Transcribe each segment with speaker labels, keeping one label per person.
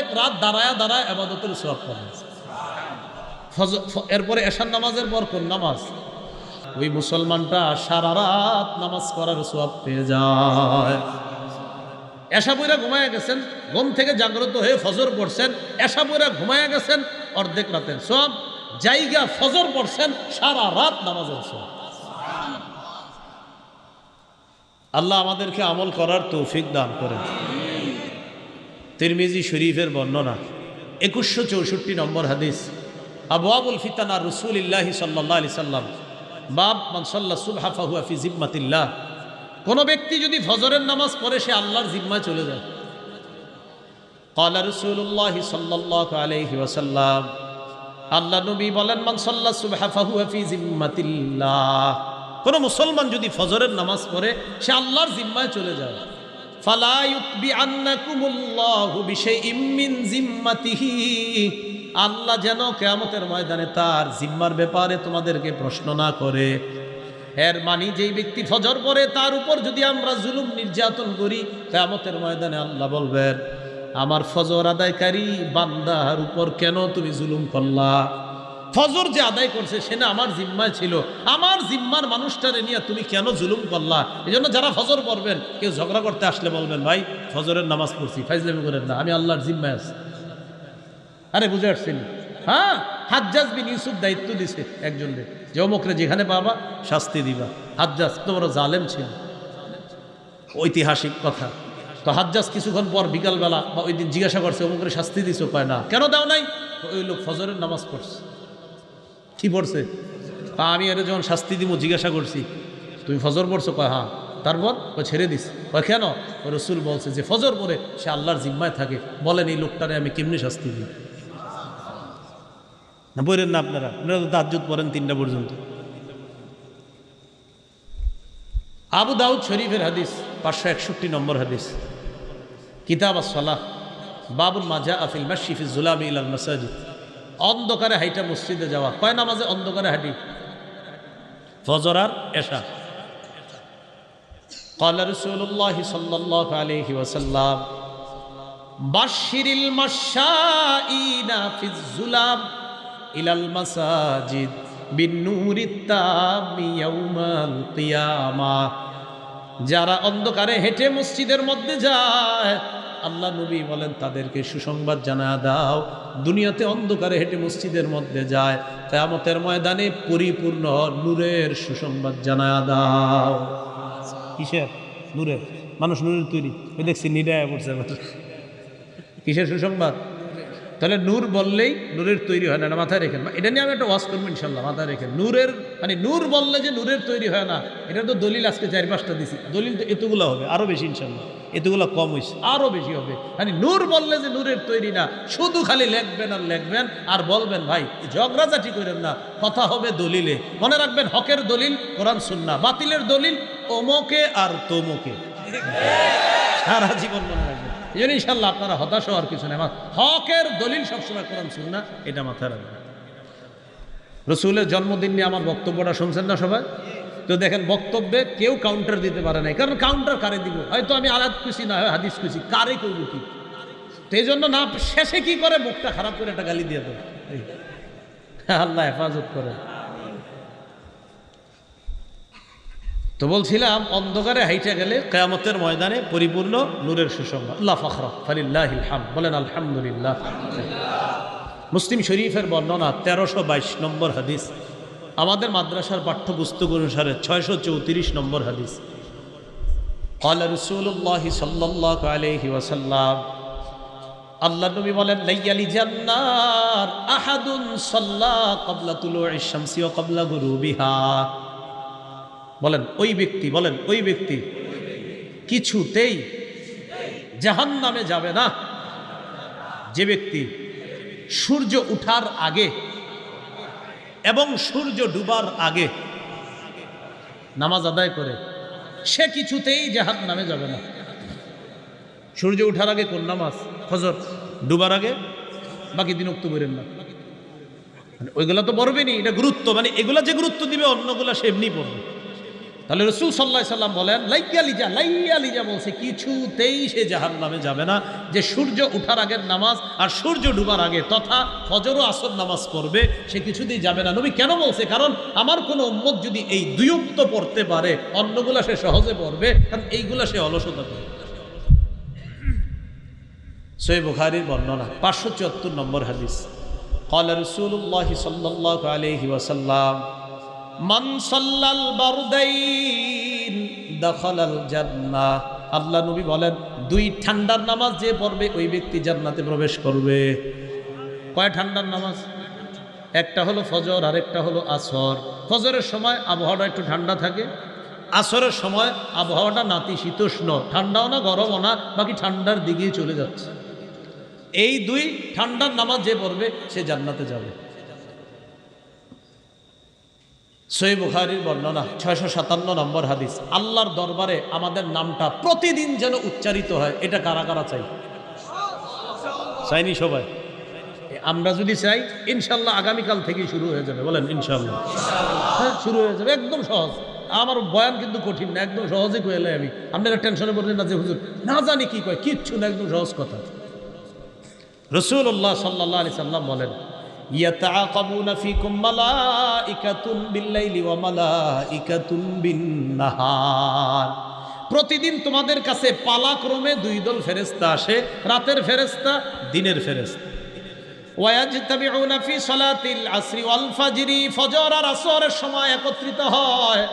Speaker 1: অর্ধেক রাত দাঁড়ায় দাঁড়ায় ইবাদতের সওয়াব পাবেন। এরপরে এশার নামাজের পর কোন নামাজ? ওই মুসলমানটা সারা রাত নামাজ করার সওয়াব পেয়ে যায়। এশা পড়া ঘুমায়া গেছেন, ঘুম থেকে জাগ্রত হয়ে ফজর পড়ছেন, এশা পড়া ঘুমায়া গেছেন, অর্ধেক রাতের সওয়াব। জায়গা ফজর পড়ছেন, সারা রাত নামাজের সওয়াব। আল্লাহ আমাদেরকে আমল করার তৌফিক দান করেন। তিরমিজি শরীফের বর্ণনা 2164 নম্বর হাদিস। আবওয়াবুল ফিতানা রাসূলুল্লাহ সাল্লাল্লাহু আলাইহি সাল্লাম বাব মান সাল্লা সুবহা ফাহুয়া ফি জিম্মাতিল্লাহ। কোন ব্যক্তি যদি ফজরের নামাজ পড়ে সে আল্লাহর জিম্মায় চলে যায়। ক্বালা রাসূলুল্লাহ সাল্লাল্লাহু আলাইহি ওয়াসাল্লাম, আল্লাহ নবী বলেন, মান সাল্লা সুবহা ফাহুয়া ফি জিম্মাতিল্লাহ। কোন মুসলমান যদি ফজরের নামাজ পড়ে সে আল্লাহর জিম্মায় চলে যায়। ফালা ইউতবিআন্নাকুমুল্লাহু বিশাইইম মিন জিম্মাতিহি। আল্লাহ যেন কিয়ামতের ময়দানে তার জিম্মার ব্যাপারে তোমাদেরকে প্রশ্ন না করে। এর মানে যেই ব্যক্তি ফজর পড়ে তার উপর যদি আমরা জুলুম নির্যাতন করি, কিয়ামতের ময়দানে আল্লাহ বলবেন, আমার ফজর আদায়কারী বান্দার উপর কেন তুমি জুলুম করলা? ফজর যে আদায় করছে সে না আমার জিম্মায় ছিল, আমার জিম্মার মানুষটারে নিয়ে তুমি কেন জুলুম করলা? এই জন্য যারা ফজর পড়বেন, কেউ ঝগড়া করতে আসলে বলবেন, ভাই ফজরের নামাজ পড়ছি, ফাইজলামি করেন না, আমি আল্লাহর জিম্মায় আছি। আরে বুঝে আসছেন? হ্যাঁ, হাজ্জাজ বিন ইউসুফ দায়িত্ব দিছে একজনকে, যে অমুকরে যেখানে পাবা শাস্তি দিবা। হাজ্জাজ তো বড় জালেম ছিল, ঐতিহাসিক কথা। তো হাজ্জাজ কিছুক্ষণ পর বিকালবেলা বা ওই দিন জিজ্ঞাসা করছে, অমুকরে শাস্তি দিছো? কয় না। কেন দাও নাই? ওই লোক ফজরের নামাজ পড়ছে। কি পড়ছে? আমি এর যখন শাস্তি দিব জিজ্ঞাসা করছি, তুমি ফজর পড়ছো? কয় হ্যাঁ। তারপর ও ছেড়ে দিস। কয় কেন? রসুল বলছে যে ফজর পড়ে সে আল্লাহর জিম্মায় থাকে। বলেন এই লোকটারে আমি কেমনি শাস্তি দিই? না বলেন না আপনারা তো তাহাজ্জুদ পড়েন 3টা পর্যন্ত। আবু দাউদ শরীফের হাদিস 561 নম্বর হাদিস, কিতাব আস-সালাহ, বাবুল মা জাআ ফিল মাশি ফিজ যুলামি ইলাল মাসাজিদ। অন্ধকারে হাইটা মসজিদে যাওয়া। কয় নামাজে অন্ধকারে হাঁটি? ফজর আর এশা। ক্বালা রাসূলুল্লাহ সাল্লাল্লাহু আলাইহি ওয়াসাল্লাম, বাশশিরিল মাশাঈনা ফিজ যুলাম ইলাল মাসাজিদ বিন-নূরিত তামি ইয়াউমাল কিয়ামাহ। যারা অন্ধকারে হেঁটে মসজিদের মধ্যে যায়, আল্লাহ নবী বলেন তাদেরকে সুসংবাদ জানায়া দাও, দুনিয়াতে অন্ধকারে হেঁটে মসজিদের মধ্যে যায়, কিয়ামতের ময়দানে পরিপূর্ণ নূরের সুসংবাদ জানায়া দাও। কিসের? নূরের। মানুষ নূরের তৈরি। ওই দেখছি নিডায় পড়ছে। কিসের সুসংবাদ? তাহলে নূর বললেই নূরের তৈরি হয় না, মাথায় রেখেন। এটা নিয়ে আমি একটা ওয়াজ করবো ইনশাল্লাহ, মাথায় রেখেন। নূরের মানে নূর বললে যে নূরের তৈরি হয় না, এটা তো দলিল আজকে 4-5টা দিছি। দলিল তো এতগুলো হবে, আরো বেশি ইনশাল্লাহ। এতগুলো কম হয়েছে, আরো বেশি হবে। মানে নূর বললে যে নূরের তৈরি না, শুধু খালি লেখবেন আর লেখবেন আর বলবেন, ভাই ঝগড়াঝাটি করেন না, কথা হবে দলিলে। মনে রাখবেন, হকের দলিল কোরআন সুন্নাহ, বাতিলের দলিল অমুকে আর তমুকে। সারা জীবন মনে রাখবেন। এই জন্য ইনশাল্লাহ আপনারা হতাশ হওয়ার কিছু নেই। হকের দলিল সবসময় কোরআন সুন্নাহ, এটা মাথায় রাখবেন। রসুলের জন্মদিন নিয়ে আমার বক্তব্যটা শুনছেন না সবাই? তো দেখেন, বক্তব্যে কেউ কাউন্টার দিতে পারে নাই, কারণ কাউন্টার কারে দিব? হয়তো আমি আয়াত খুশি না হয় হাদিস খুশি, কারে করব কি? তো এই জন্য না শেষে কি করে মুখটা খারাপ করে একটা গালি দিয়ে দেয়। আল্লাহ হেফাজত করে। তো বলছিলাম, অন্ধকারে হাইটা গেলে কিয়ামতের ময়দানে পরিপূর্ণ নূরের সুসংবাদ। আল্লাহ ফাখরা ফালিল্লাহিল হামদ, বলেন আলহামদুলিল্লাহ। মুসলিম শরীফের বর্ণনা 1322 নম্বর হাদিস, আমাদের মাদ্রাসার পাঠ্যপুস্তক অনুসারে 634 নম্বর হাদিস। ক্বালা রাসূলুল্লাহ সাল্লাল্লাহু আলাইহি ওয়াসাল্লাম, আল্লাহ নবী বলেন, লাইয়ালি জান্নার আহাদুন সাল্লা ক্বাবলা তুলুইশ শামসি ওয়া ক্বাবলা গুরুবিহা। বলেন ওই ব্যক্তি, বলেন ওই ব্যক্তি কিছুতেই জাহান্নামে যাবে না যে ব্যক্তি সূর্য উঠার আগে এবং সূর্য ডুবার আগে নামাজ আদায় করে, সে কিছুতেই জাহান্নামে যাবে না। সূর্য উঠার আগে কোন নামাজ? ফজর। ডুবার আগে বাকি দিন উক্ত করেন না। ওইগুলা তো পড়বেনি, এটা গুরুত্ব, মানে এগুলা যে গুরুত্ব দিবে অন্যগুলা সে এমনি পড়বে। তাহলে রাসূল সাল্লাল্লাহু আলাইহি সাল্লাম বলেন লাইয়া লিজা বলছে কিছুতেই সে জাহান্নামে যাবে না, যে সূর্য ওঠার আগের নামাজ আর সূর্য ডুবার আগে তথা ফজর ও আসর নামাজ পড়বে সে কিছুতেই যাবে না। নবী কেন বলছে? কারণ আমার কোনো উম্মত যদি এই দুই উক্ত পড়তে পারে অন্যগুলা সে সহজে পড়বে, কারণ এইগুলা সে অলসতা করবে। সহিহ বুখারীর বর্ণনা 574 নম্বর হাদিস। قال رسول الله صلى الله عليه وسلم মান সাল্লাল বারদাইন দাখালাল জান্নাহ। আল্লাহ নবী বলেন দুই ঠান্ডার নামাজ যে পড়বে ওই ব্যক্তি জান্নাতে প্রবেশ করবে। কয় ঠান্ডার নামাজ? একটা হলো ফজর আর একটা হলো আসর। ফজরের সময় আবহাওয়াটা একটু ঠান্ডা থাকে, আসরের সময় আবহাওয়াটা নাতিশীতোষ্ণ, ঠান্ডাও না গরমও না, বাকি ঠান্ডার দিকেই চলে যাচ্ছে। এই দুই ঠান্ডার নামাজ যে পড়বে সে জান্নাতে যাবে। সহিহ বুখারীর বর্ণনা 657 নম্বর হাদিস। আল্লাহর দরবারে আমাদের নামটা প্রতিদিন যেন উচ্চারিত হয়, এটা কারা কারা চাই? চাইনি সবাই? আমরা যদি চাই ইনশাল্লাহ আগামীকাল থেকেই শুরু হয়ে যাবে। বলেন ইনশাল্লাহ। হ্যাঁ, শুরু হয়ে যাবে, একদম সহজ। আমার বয়ান কিন্তু কঠিন না, একদম সহজে কইলে আমি। আপনারা টেনশনে পড়লেন না যে হুজুর না জানি কি কয়, কিচ্ছু না, একদম সহজ কথা। রাসূলুল্লাহ সাল্লাল্লাহু আলাইহি সাল্লাম বলেন ইয়াতাআকাবুনা ফীকুম মালাইকাতুন বিল-লাইলি ওয়া মালাইকাতুন বিন-নাহার। প্রতিদিন তোমাদের কাছে পালাক্রমে দুই দল ফেরেশতা আসে, রাতের ফেরেশতা, দিনের ফেরেশতা। ওয়ায়াজতাবিউনা ফি সালাতিল আসরি ওয়াল ফাজরি, ফজর আর আসরের সময় একত্রিত হয়।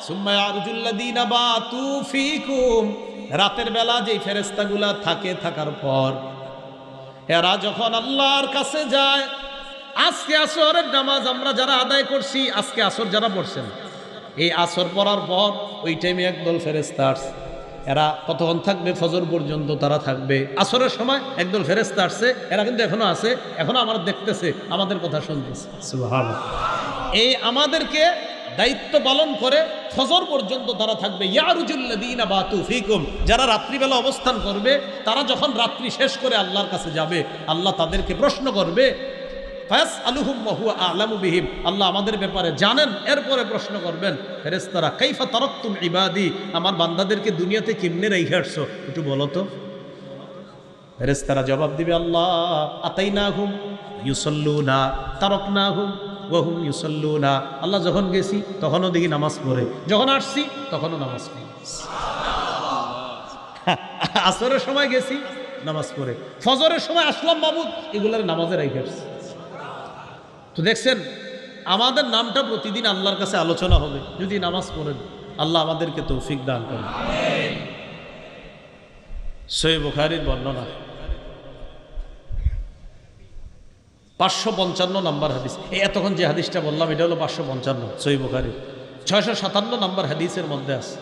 Speaker 1: সুম্মা ইয়ারজুল্লাযীনা বাতু ফীকুম, রাতের বেলা যেই ফেরেশতাগুলা থাকে, থাকার পর এরা যখন আল্লাহর কাছে যায়, আজকে আসরের নামাজ আমরা যারা আদায় করছি, আজকে আসর যারা পড়ছেন, এই আসর পড়ার পর ওই টাইমে একদল ফেরেশতা আসছে। এরা কতক্ষণ থাকবে? ফজর পর্যন্ত তারা থাকবে। আসরের সময় একদল ফেরেশতা আসছে, এরা কিন্তু এখনো আছে, এখনো আমরা দেখতেছে, আমাদের কথা শুনতেছে। সুবহানাল্লাহ। এই আমাদেরকে দায়িত্ব পালন করে ফজর পর্যন্ত তারা থাকবে। ইয়ারজুল্লাযীনা বাতু ফীকুম, যারা রাত্রিবেলা অবস্থান করবে, তারা যখন রাত্রি শেষ করে আল্লাহর কাছে যাবে, আল্লাহ তাদেরকে প্রশ্ন করবে ফায়াসআলুহুম ওয়া হুয়া আ'লামু বিহিম, আল্লাহ আমাদের ব্যাপারে জানেন। এরপরে প্রশ্ন করবেন ফেরেশতারা কাইফা তারাকতুম ইবাদি, আমার বান্দাদেরকে দুনিয়াতে কেমনে রাইখা আসছো একটু বলো তো। ফেরেশতারা জবাব দিবে আল্লাহ আতাইনাহুম ইউসাল্লুনা তারাকনাহুম ওয়া হুম ইউসাল্লুনা, আল্লাহ যখন গেছি তখনও দেখি নামাজ পড়ে, যখন আসছি তখনও নামাজ পড়ে। আসরের সময় গেছি নামাজ পড়ে, ফজরের সময় আসলাম মাবুদ, এগুলার নামাজে রাইখা আসছি। তো দেখছেন আমাদের নামটা প্রতিদিন আল্লাহর কাছে আলোচনা হবে যদি নামাজ পড়েন। আল্লাহ আমাদেরকে তৌফিক দান করেন। সহিহ বুখারীর বর্ণনা 555 নম্বর হাদিস। এই এতক্ষণ যে হাদিসটা বললাম এটা হলো 555 সহিহ বুখারীর। 657 নম্বর হাদিসের মধ্যে আছে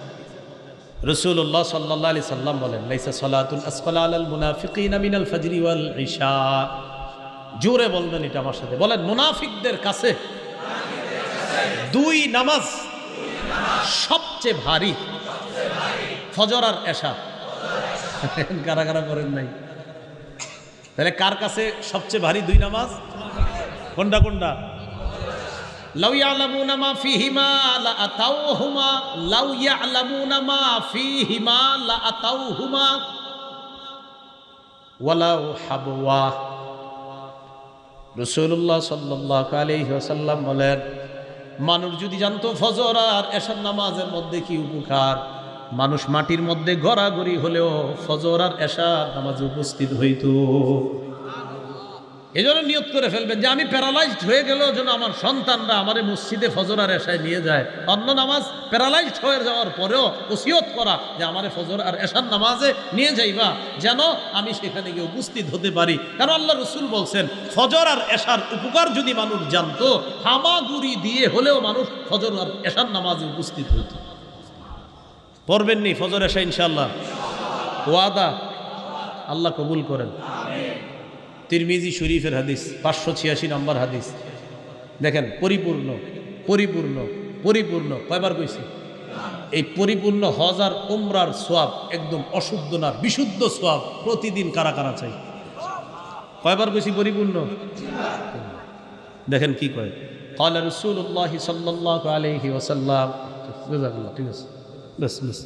Speaker 1: রাসূলুল্লাহ সাল্লাল্লাহু আলাইহি সাল্লাম বলেন লাইসা সালাতুন আসকালা আলাল মুনাফিকিনা মিনাল ফাজরি ওয়াল ইশা। জোরে বলবেন এটা আমার সাথে, বলেন মুনাফিকদের কাছে দুই নামাজ সবচেয়ে ভারী, ফজর আর এশা। কারা কারা করেন নাই? তাহলে কার কাছে সবচেয়ে ভারী দুই নামাজ? কোনটা কোনটা? লাউ ইয়ালামুনা মা ফীহিমা লা আতাউহুমা, লাউ ইয়ালামুনা মা ফীহিমা লা আতাউহুমা ওয়ালাউ হাবওয়া। রাসূলুল্লাহ সাল্লাল্লাহু আলাইহি ওয়াসাল্লাম বলেন মানুষ যদি জানতো ফজর আর এশার নামাজের মধ্যে কি উপকার, মানুষ মাটির মধ্যে গড়াগড়ি হলেও ফজর আর এশার নামাজে উপস্থিত হইতো। এই জন্য নিয়ত করে ফেলবেন যে আমি প্যারালাইজড হয়ে গেলেও যেন আমার সন্তানরা আমার মসজিদে ফজর আর এশায় নিয়ে যায়। অন্য নামাজ প্যারালাইজড হয়ে যাওয়ার পরেও ওসিয়ত করা যে আমারে ফজর আর এশার নামাজে নিয়ে যাইবা, যেন আমি সেখানে গিয়ে উপস্থিত হতে পারি। কারণ আল্লাহ রসুল বলছেন ফজর আর এশার উপকার যদি মানুষ জানতো, হামাগুড়ি দিয়ে হলেও মানুষ ফজর আর এশার নামাজে উপস্থিত হইত। পড়বেন নি ফজর এশা ইনশাআল্লাহ? ওয়াদা, আল্লাহ কবুল করেন। তিরমিজি শরীফের হাদিস 586 নম্বর হাদিস। দেখেন পরিপূর্ণ পরিপূর্ণ পরিপূর্ণ কয়বার কইছি? এই পরিপূর্ণ হজ আর উমরার সোয়াব, একদম অশুদ্ধ না বিশুদ্ধ সোয়াব প্রতিদিন কারা কারা চাই? কয়বার কইছি পরিপূর্ণ? দেখেন কি কয়, ক্বালা রাসূলুল্লাহ সাল্লাল্লাহু আলাইহি ওয়াসাল্লাম জাযাকাল্লাহ, ঠিক আছে, বাস বাস।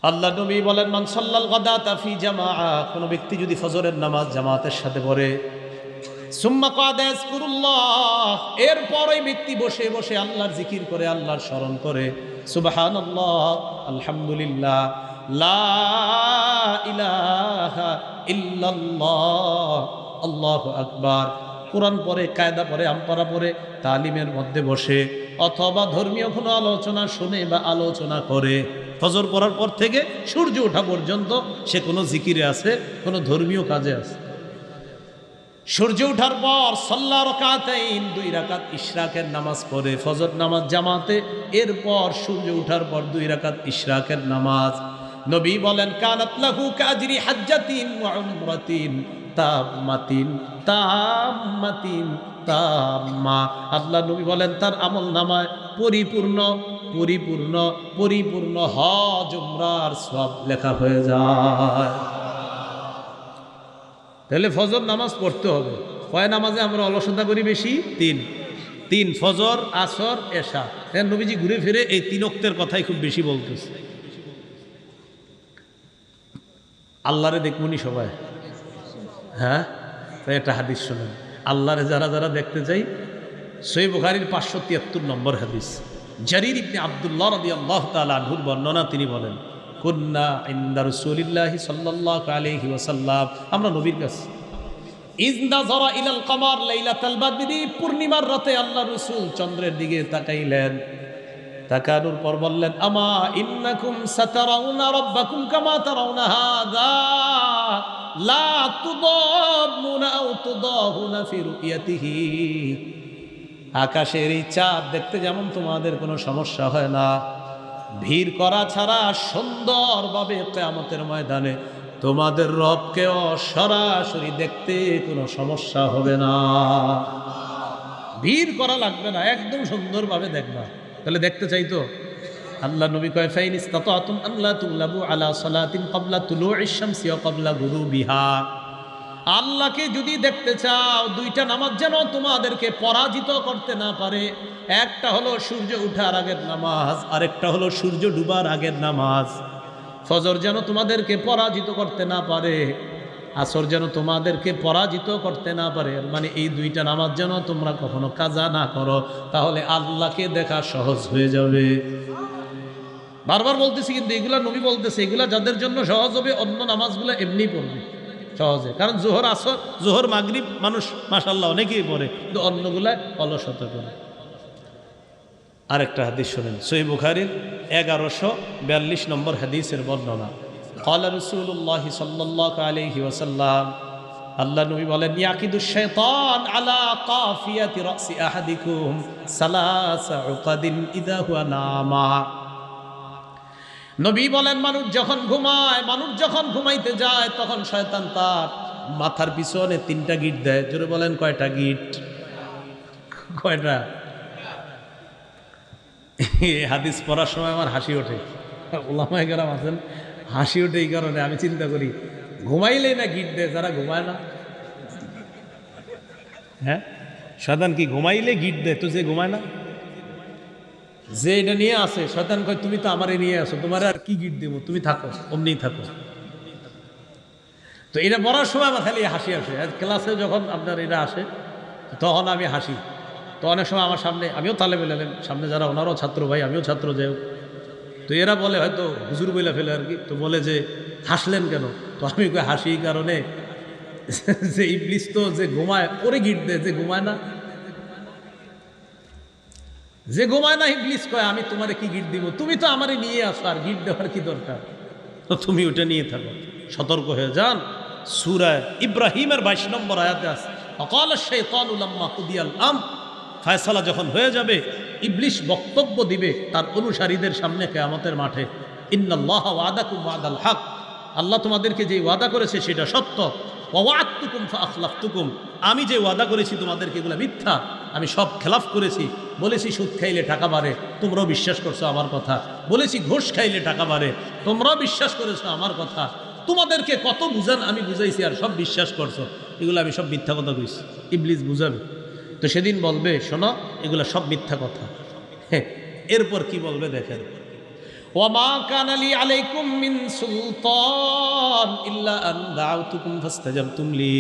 Speaker 1: আল্লাহ নবী বলেন, মান সাল্লাল গাদাতা ফি জামাআ, কোন ব্যক্তি যদি ফজরের নামাজ জামাতের সাথে পড়ে, সুম্মা কাদা ইয়াজকুরুল্লাহ, এরপর ওই ব্যক্তি বসে বসে আল্লাহর জিকির করে, আল্লাহর স্মরণ করে, সুবহানাল্লাহ, আলহামদুলিল্লাহ, লা ইলাহা ইল্লাল্লাহ, আল্লাহু আকবার, কোরআন পড়ে, কায়দা পড়ে, আমপারা পড়ে, তালিমের মধ্যে বসে, অথবা ধর্মীয় কোনো আলোচনা শুনে বা আলোচনা করে, ফজর পড়ার পর থেকে সূর্য ওঠা পর্যন্ত সে কোনো জিকিরে আছে, কোনো ধর্মীয় কাজে আছে। সূর্য ওঠার পর সাল্লা রাকাতাইন, 2 রাকাত ইশরাকের নামাজ পড়ে, ফজর নামাজ জামাতে, এরপর সূর্য ওঠার পর 2 রাকাত ইশরাকের নামাজ। নবী বলেন, কানাত লাহু কাজরি হাজ্জাতিন ওয়া উমরাতিন তাম্মাতিন তাম্মাতিন তাম্মা। আল্লাহ নবী বলেন, তার আমল নামায় পরিপূর্ণ পরিপূর্ণ পরিপূর্ণ হজ উমরার সওয়াব লেখা হয়ে যায়। তাহলে ফজর নামাজ পড়তে হবে। কয় নামাজে আমরা অলসতা করি বেশি? 3 ফজর, আসর, এশা। নবীজি ঘুরে ফিরে এই 3 ওয়াক্তের কথাই খুব বেশি বলতেছে। আল্লাহরে দেখবনি সবাই, হ্যাঁ? তাই একটা হাদিস শোনেন, আল্লাহরে যারা যারা দেখতে চাই, সহিহ বুখারীর 573 নম্বর হাদিস, জারীর ইবনে আব্দুল্লাহ রাদিয়াল্লাহু তাআলা আনহুর বর্ণনা, তিনি বলেন, কুন্না ইনদা রাসূলিল্লাহি সাল্লাল্লাহু আলাইহি ওয়াসাল্লাম, আমরা নবীর কাছে, ইয নাযারা ইলাল কমার লাইলাতাল বাদরি, পূর্ণিমার রাতে আল্লাহ রাসূল চন্দ্রের দিকে তাকাইলেন, তাকানোর পর বললেন, আমা ইন্নাকুম সাতারাউনা রাব্বাকুম কামা তারাউনা হাযা লা তুদামুনা আও তুদাহুনা ফি রুয়াতিহি, আকাশের এই চাঁদ দেখতে যেমন তোমাদের কোনো সমস্যা হয় না, ভিড় করা ছাড়া সুন্দরভাবে কিয়ামতের ময়দানে তোমাদের রবকেও সরাসরি দেখতে কোনো সমস্যা হবে না। ভিড় করা লাগবে না, একদম সুন্দরভাবে দেখবা। তাহলে দেখতে চাইতো আল্লাহ নবী কয়, ফাইন ইসতাতাতুম আল্লা তুগলাবু আলা সালাতিন ক্বাবলা তুলুইশ শামসি ওয়া ক্বাবলা গুরুবিহা, আল্লাহকে যদি দেখতে চাও, 2টা নামাজ যেন তোমাদেরকে পরাজিত করতে না পারে। একটা হলো সূর্য ওঠার আগের নামাজ, আরেকটা হলো সূর্য ডুবার আগের নামাজ। ফজর যেন তোমাদেরকে পরাজিত করতে না পারে, আসর যেন তোমাদেরকে পরাজিত করতে না পারে। মানে এই 2টা নামাজ যেন তোমরা কখনো কাজা না করো, তাহলে আল্লাহকে দেখা সহজ হয়ে যাবে। বারবার বলতেছি, কিন্তু এগুলা নবী বলতেছে, এগুলা যাদের জন্য সহজ হবে, অন্য নামাজগুলো এমনি পড়বে সহজে। কারণ জোহর, আসর, জোহর, মাগরিব মানুষ মাশাআল্লাহ অনেকেই পড়ে, কিন্তু অন্যগুলা অলসতা করে। আরেকটা হাদিস শুনেন, সহিহ বুখারীর 1142 নম্বর হাদিসের বর্ণনা, ক্বালা রাসূলুল্লাহি সাল্লাল্লাহু আলাইহি ওয়াসাল্লাম, আল্লাহ নবী বলেন, ইয়াকিদুশ শাইতান আলা কাফিয়াতি রাসি আহাদিকুম সালাসা উকাদিন ইযা হুয়া নামা। নবী বলেন, মানুষ যখন ঘুমায়, মানুষ যখন ঘুমাইতে যায়, তখন শয়তান তার মাথার পিছনে 3টা গিট দেয়। জোরে বলেন, কয়টা গিট? কয়টা? হাদিস পড়ার সময় আমার হাসি ওঠে, ওলামায়ে কেরাম আছেন, হাসি ওঠে এই কারণে, আমি চিন্তা করি, ঘুমাইলেই না গিট দেয় যারা ঘুমায় না। হ্যাঁ, শয়তান কি ঘুমাইলে গিট দেয়? তো যে ঘুমায় না, যে এটা নিয়ে আসে, শয়তান কয়, তুমি তো আমারে নিয়ে আসো, তোমার আর কি গিট দেবো, তুমি থাকো, অমনি থাকো। তো এটা পড়ার সময় আমার খালি হাসি আসে। ক্লাসে যখন আপনার এটা আসে, তখন আমি হাসি। তো অনেক সময় আমার সামনে, আমিও তালেবে এলেম, সামনে যারা ওনারাও ছাত্র ভাই, আমিও ছাত্র, যাই হোক, তো এরা বলে হয়তো হুজুর বইলা ফেলে আর কি, তো বলে যে হাসলেন কেন? তো আমি কই, হাসি এই কারণে যে ইবলিস তো যে ঘুমায় ওরে গিট দেয়, যে ঘুমায় না, যে ঘুমায় না ইবলিস কয়, আমি তোমারে কি গিট দিব, তুমি তো আমারে নিয়ে আসো, আর গিট দেওয়ার কি দরকার, তো তুমি ওটা নিয়ে থাকো। সতর্ক হয়ে যান। সূরা ইব্রাহিমের 22 নম্বর আয়াতে আছে, ওয়াকালা শাইতানু লাম্মা কুদিয়াল আমর, ফয়সালা যখন হয়ে যাবে, ইবলিস বক্তব্য দিবে তার অনুসারীদের সামনে কিয়ামতের মাঠে, ইন্নাল্লাহা ওয়াদাকুম ওয়াদাল হক, আল্লাহ তোমাদেরকে যে ওয়াদা করেছে সেটা সত্য, ওয়া ওয়া'আদতুকুম ফাআখলাফতুকুম, আমি যে ওয়াদা করেছি তোমাদেরকে এগুলো মিথ্যা, আমি সব খেলাফ করেছি। বলেছি সুদ খাইলে টাকা বাড়ে, তোমরাও বিশ্বাস করছো আমার কথা। বলেছি ঘুষ খাইলে টাকা বাড়ে, তোমরাও বিশ্বাস করেছো আমার কথা। তোমাদেরকে কত বুঝান আমি বুঝাইছি, আর সব বিশ্বাস করছো। এগুলো আমি সব মিথ্যা কথা কইছি। ইবলিস বুঝাবে, তো সেদিন বলবে, শোনো, এগুলো সব মিথ্যা কথা। হ্যাঁ, এরপর কি বলবে দেখেন, ওয়ামা কানা লি আলাইকুম মিন সুলতান ইল্লা আন দাউতুকুম ফাস্তাজাবতুম লি।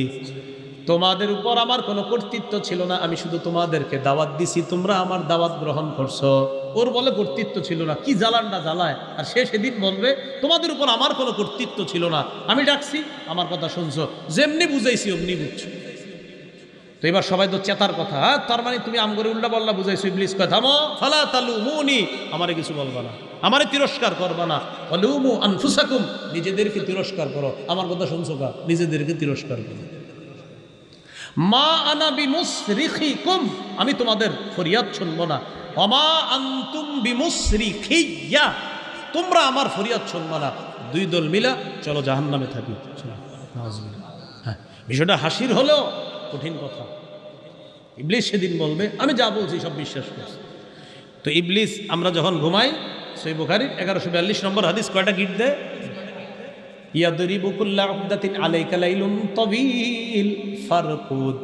Speaker 1: তোমাদের উপর আমার কোনো কর্তৃত্ব ছিল না, আমি শুধু তোমাদেরকে দাওয়াত দিছি, তোমরা আমার দাওয়াত গ্রহণ করছো। ওর বলে কর্তৃত্ব ছিল না, কি জ্বালানটা জ্বালায়। আর সে সেদিন বলবে তোমাদের উপর আমার কোনো কর্তৃত্ব ছিল না, আমি ডাকছি, আমার কথা শুনছো, যেমনি বুঝাইছি অমনি বুঝছো। তো এবার সবাই তো চেতার কথা, হ্যাঁ তার মানে তুমি আমগরে উল্টা বল্লা বুঝাইছো। ইবলিস কয় থামো, ফালা তালুমুনি, আমারে কিছু বলবা না, আমারে তিরস্কার করবা না। ওয়ালুমু আনফুসাকুম, নিজেদেরকে তিরস্কার করো। আমার কথা শুনছো কা? নিজেদেরকে তিরস্কার করো। মা আনা বিমুসরিখিকুম, আমি তোমাদের ফরিয়াদ শুনবো না। ওমা আনতুম বিমুসরিখিয়া, তোমরা আমার ফরিয়াদ শুনবো না। দুই দল মিলা চলো জাহান্নামে থাকি। হ্যাঁ, বিষয়টা হাসির হলেও কঠিন কথা। ইবলিস সেদিন বলবে আমি যা বলছি সব বিশ্বাস করছি। তো ইবলিস, আমরা যখন ঘুমাই, সহিহ বুখারীর 1142 নম্বর হাদিস, কয়টা গিট দেয়? ইয়াদরিবু কুল্লা উকদাতিন আলাইকা লাইলুন তাওয়ীল ফারকুদ।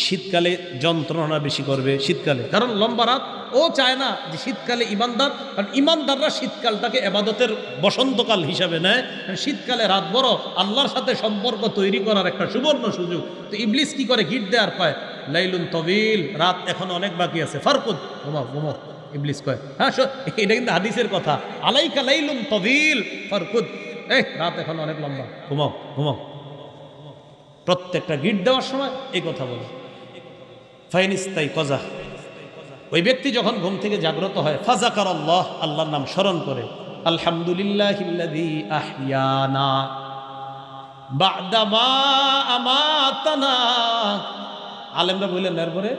Speaker 1: শীতকালে যন্ত্রণা বেশি করবে শীতকালে, কারণ লম্বা রাত। ও চায় না যে শীতকালে ইমানদার, কারণ ইমানদাররা শীতকালটাকে ইবাদতের বসন্তকাল হিসাবে নেয়। শীতকালে রাত বড়, আল্লাহর সাথে সম্পর্ক তৈরি করার একটা সুবর্ণ সুযোগ। তো ইবলিস কি করে? গিট দেওয়ার পায়, লাইলুন তাওয়ীল, রাত এখন অনেক বাকি আছে, ফারকুদ, ঘুমাও ঘুমাও। ইবলিস কয়, হ্যাঁ এটা কিন্তু হাদিসের কথা, আলাইকা লাইলুন তাওয়ীল ফারকুদ, রাত এখন অনেক লম্বা, ঘুমাও ঘুমাও। প্রত্যেকটা গিট দেওয়ার সময় এই কথা বলে। ফাইনিস্তাই কজা, ওই ব্যক্তি যখন ঘুম থেকে জাগ্রত হয়, ফাজাকার আল্লাহ, আল্লাহর নাম স্মরণ করে, আলহামদুলিল্লাহিল্লাযী আহইয়ানা বা'দা মা আমাতানা। আলেমরা বললেন এরপরে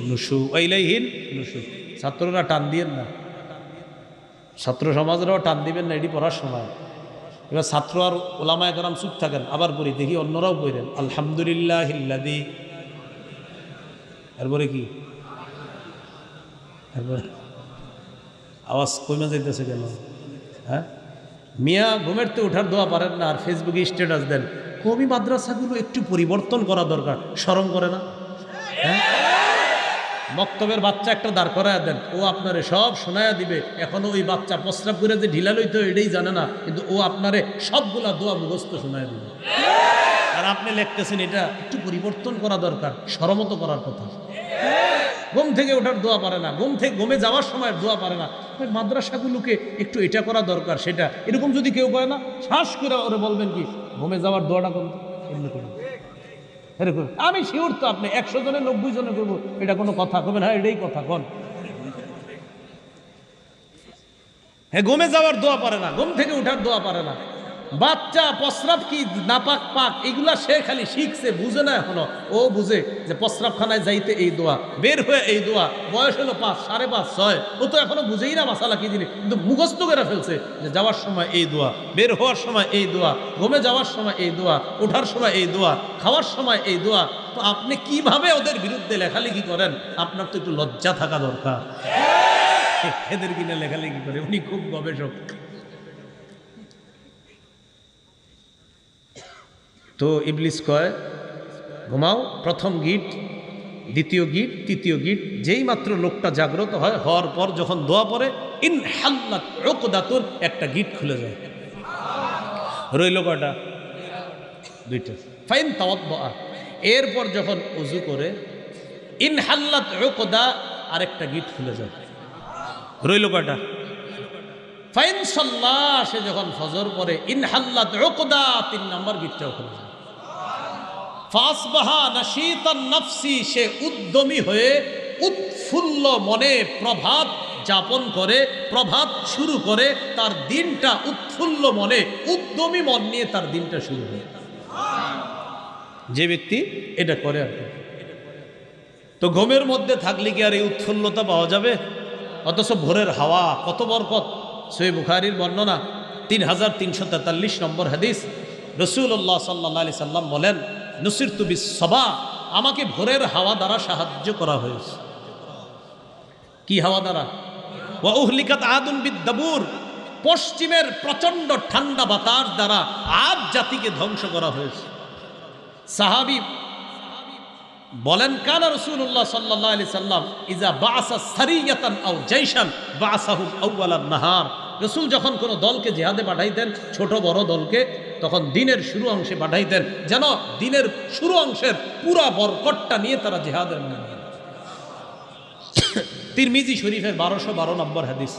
Speaker 1: নুশু ইলাইহিন নুশু। ছাত্ররা টান দিয়েন না, ছাত্র সমাজরাও টান দিবেন না, এটি পড়ার সময়। এবার ছাত্র আর ওলামায়ে কেরাম চুপ থাকেন, আবার পড়ি, দেখি অন্যরাও পড়েন আলহামদুলিল্লাহিল্লাযী। এরপরে কি? এরপরে আওয়াজ কমে যাইতেছে কেন? হ্যাঁ, মিয়া ঘুমের তো ওঠার দোয়া পারেন না, আর ফেসবুকে স্ট্যাটাস দেন। কমি মাদ্রাসাগুলো একটু পরিবর্তন করা দরকার, শরম করে না? হ্যাঁ, মক্তবের বাচ্চা একটা দাঁড় করায় দেন, ও আপনারে সব শোনায়া দিবে। এখনো ওই বাচ্চা প্রস্রাব করে যে ঢিলা লইতো এটাই জানে না, কিন্তু ও আপনারে সবগুলা দোয়া মুখস্থ শোনায় দিবে। আর আপনি লিখতেছেন এটা একটু পরিবর্তন করা দরকার, শরমত করার কথা। ঘুম থেকে ওঠার দোয়া পারে না, ঘুমে যাওয়ার সময় দোয়া পারে না। মাদ্রাসাগুলোকে একটু এটা করা দরকার, সেটা এরকম যদি কেউ করে না, শ্বাস করে ওরে বলবেন কি ঘুমে যাওয়ার দোয়াটা করুন, এমনি করুন। এরকম আমি শিওর তো আপনি 100 জনে 90 জনে করবো, এটা কোনো কথা কবেন? হ্যাঁ এটাই কথা কন। হ্যাঁ, ঘুমে যাওয়ার দোয়া পারে না, ঘুম থেকে উঠার দোয়া পারে না। বাচ্চা প্রস্রাব কি নাপাক পাক এগুলা সে খালি শিখছে, বুঝে না এখনো। ও বুঝে যে প্রস্রাবখানায় যাইতে এই দোয়া, বের হয়ে এই দোয়া। বয়স হলো 5, 5.5, 6, ও তো এখনো বুঝেই না মাসালা কি জিনিস, কিন্তু মুখস্থ করে ফেলছে যে যাওয়ার সময় এই দোয়া, বের হওয়ার সময় এই দোয়া, ঘুমে যাওয়ার সময় এই দোয়া, ওঠার সময় এই দোয়া, খাওয়ার সময় এই দোয়া। তো আপনি কিভাবে ওদের বিরুদ্ধে লেখালেখি করেন? আপনার তো একটু লজ্জা থাকা দরকার। এদের কিনা লেখালেখি করে, উনি খুব গবেষক। তো ইবলিস কয় ঘুমাও, প্রথম গিট, দ্বিতীয় গিট, তৃতীয় গিট। যেই মাত্র লোকটা জাগ্রত হয়, হওয়ার পর যখন দোয়া পড়ে, ইনহাল্লাত উকদাতুন, একটা গিট খুলে যায়। রইল কয়টা? 2টা। ফাইন তাওয়াদ্দা, এরপর যখন ওযু করে, ইনহাল্লাত উকদা, আরেকটা গিট খুলে যায়। রইল কয়টা? ফাইন সাল্লাহ, সে যখন ফজর পড়ে, ইনহাল্লাত উকদা, 3 নম্বর গিটটাও খুলে যায়। ফাসবাহা নাশীতান নাফসি, সে উদ্যমী হয়ে উৎফুল্ল মনে প্রভাত যাপন করে, প্রভাত শুরু করে। তার দিনটা উৎফুল্ল মনে, উদ্যমী মন নিয়ে তার দিনটা শুরু হয়, যে ব্যক্তি এটা করে আর কি। তো ঘুমের মধ্যে থাকলে কি আর এই উৎফুল্লতা পাওয়া যাবে? অথচ ভোরের হাওয়া কত বরকত। সহিহ বুখারীর বর্ণনা 3343 নম্বর হাদিস, রাসূলুল্লাহ সাল্লাল্লাহু আলাইহি সাল্লাম বলেন, নুসিরতু বিস-সাবা, আমাকে ভোরের হাওয়া দ্বারা সাহায্য করা হয়েছে। কি হাওয়া দ্বারা? ওয়া উহলিকাত আদুন বিদ-দাবুর, পশ্চিমের প্রচন্ড ঠান্ডা বাতাস দ্বারা আদ জাতিকে ধ্বংস করা হয়েছে। সাহাবী বলেন কানা রাসূলুল্লাহ সাল্লাল্লাহু আলাইহি সাল্লাম ইজা বাআসা সারিয়াতান আও জাইশান বাআসাহু আউওয়ালান নাহার। রাসূল যখন কোনো দলকে জিহাদে পাঠাইতেন, ছোট বড় দলকে, তখন দিনের শুরু অংশে পাঠাইতেন, যেন দিনের শুরু অংশের পুরা বরকতটা নিয়ে তারা জিহাদের মধ্যে। তিরমিজি শরীফের 1212 নম্বর হাদিস।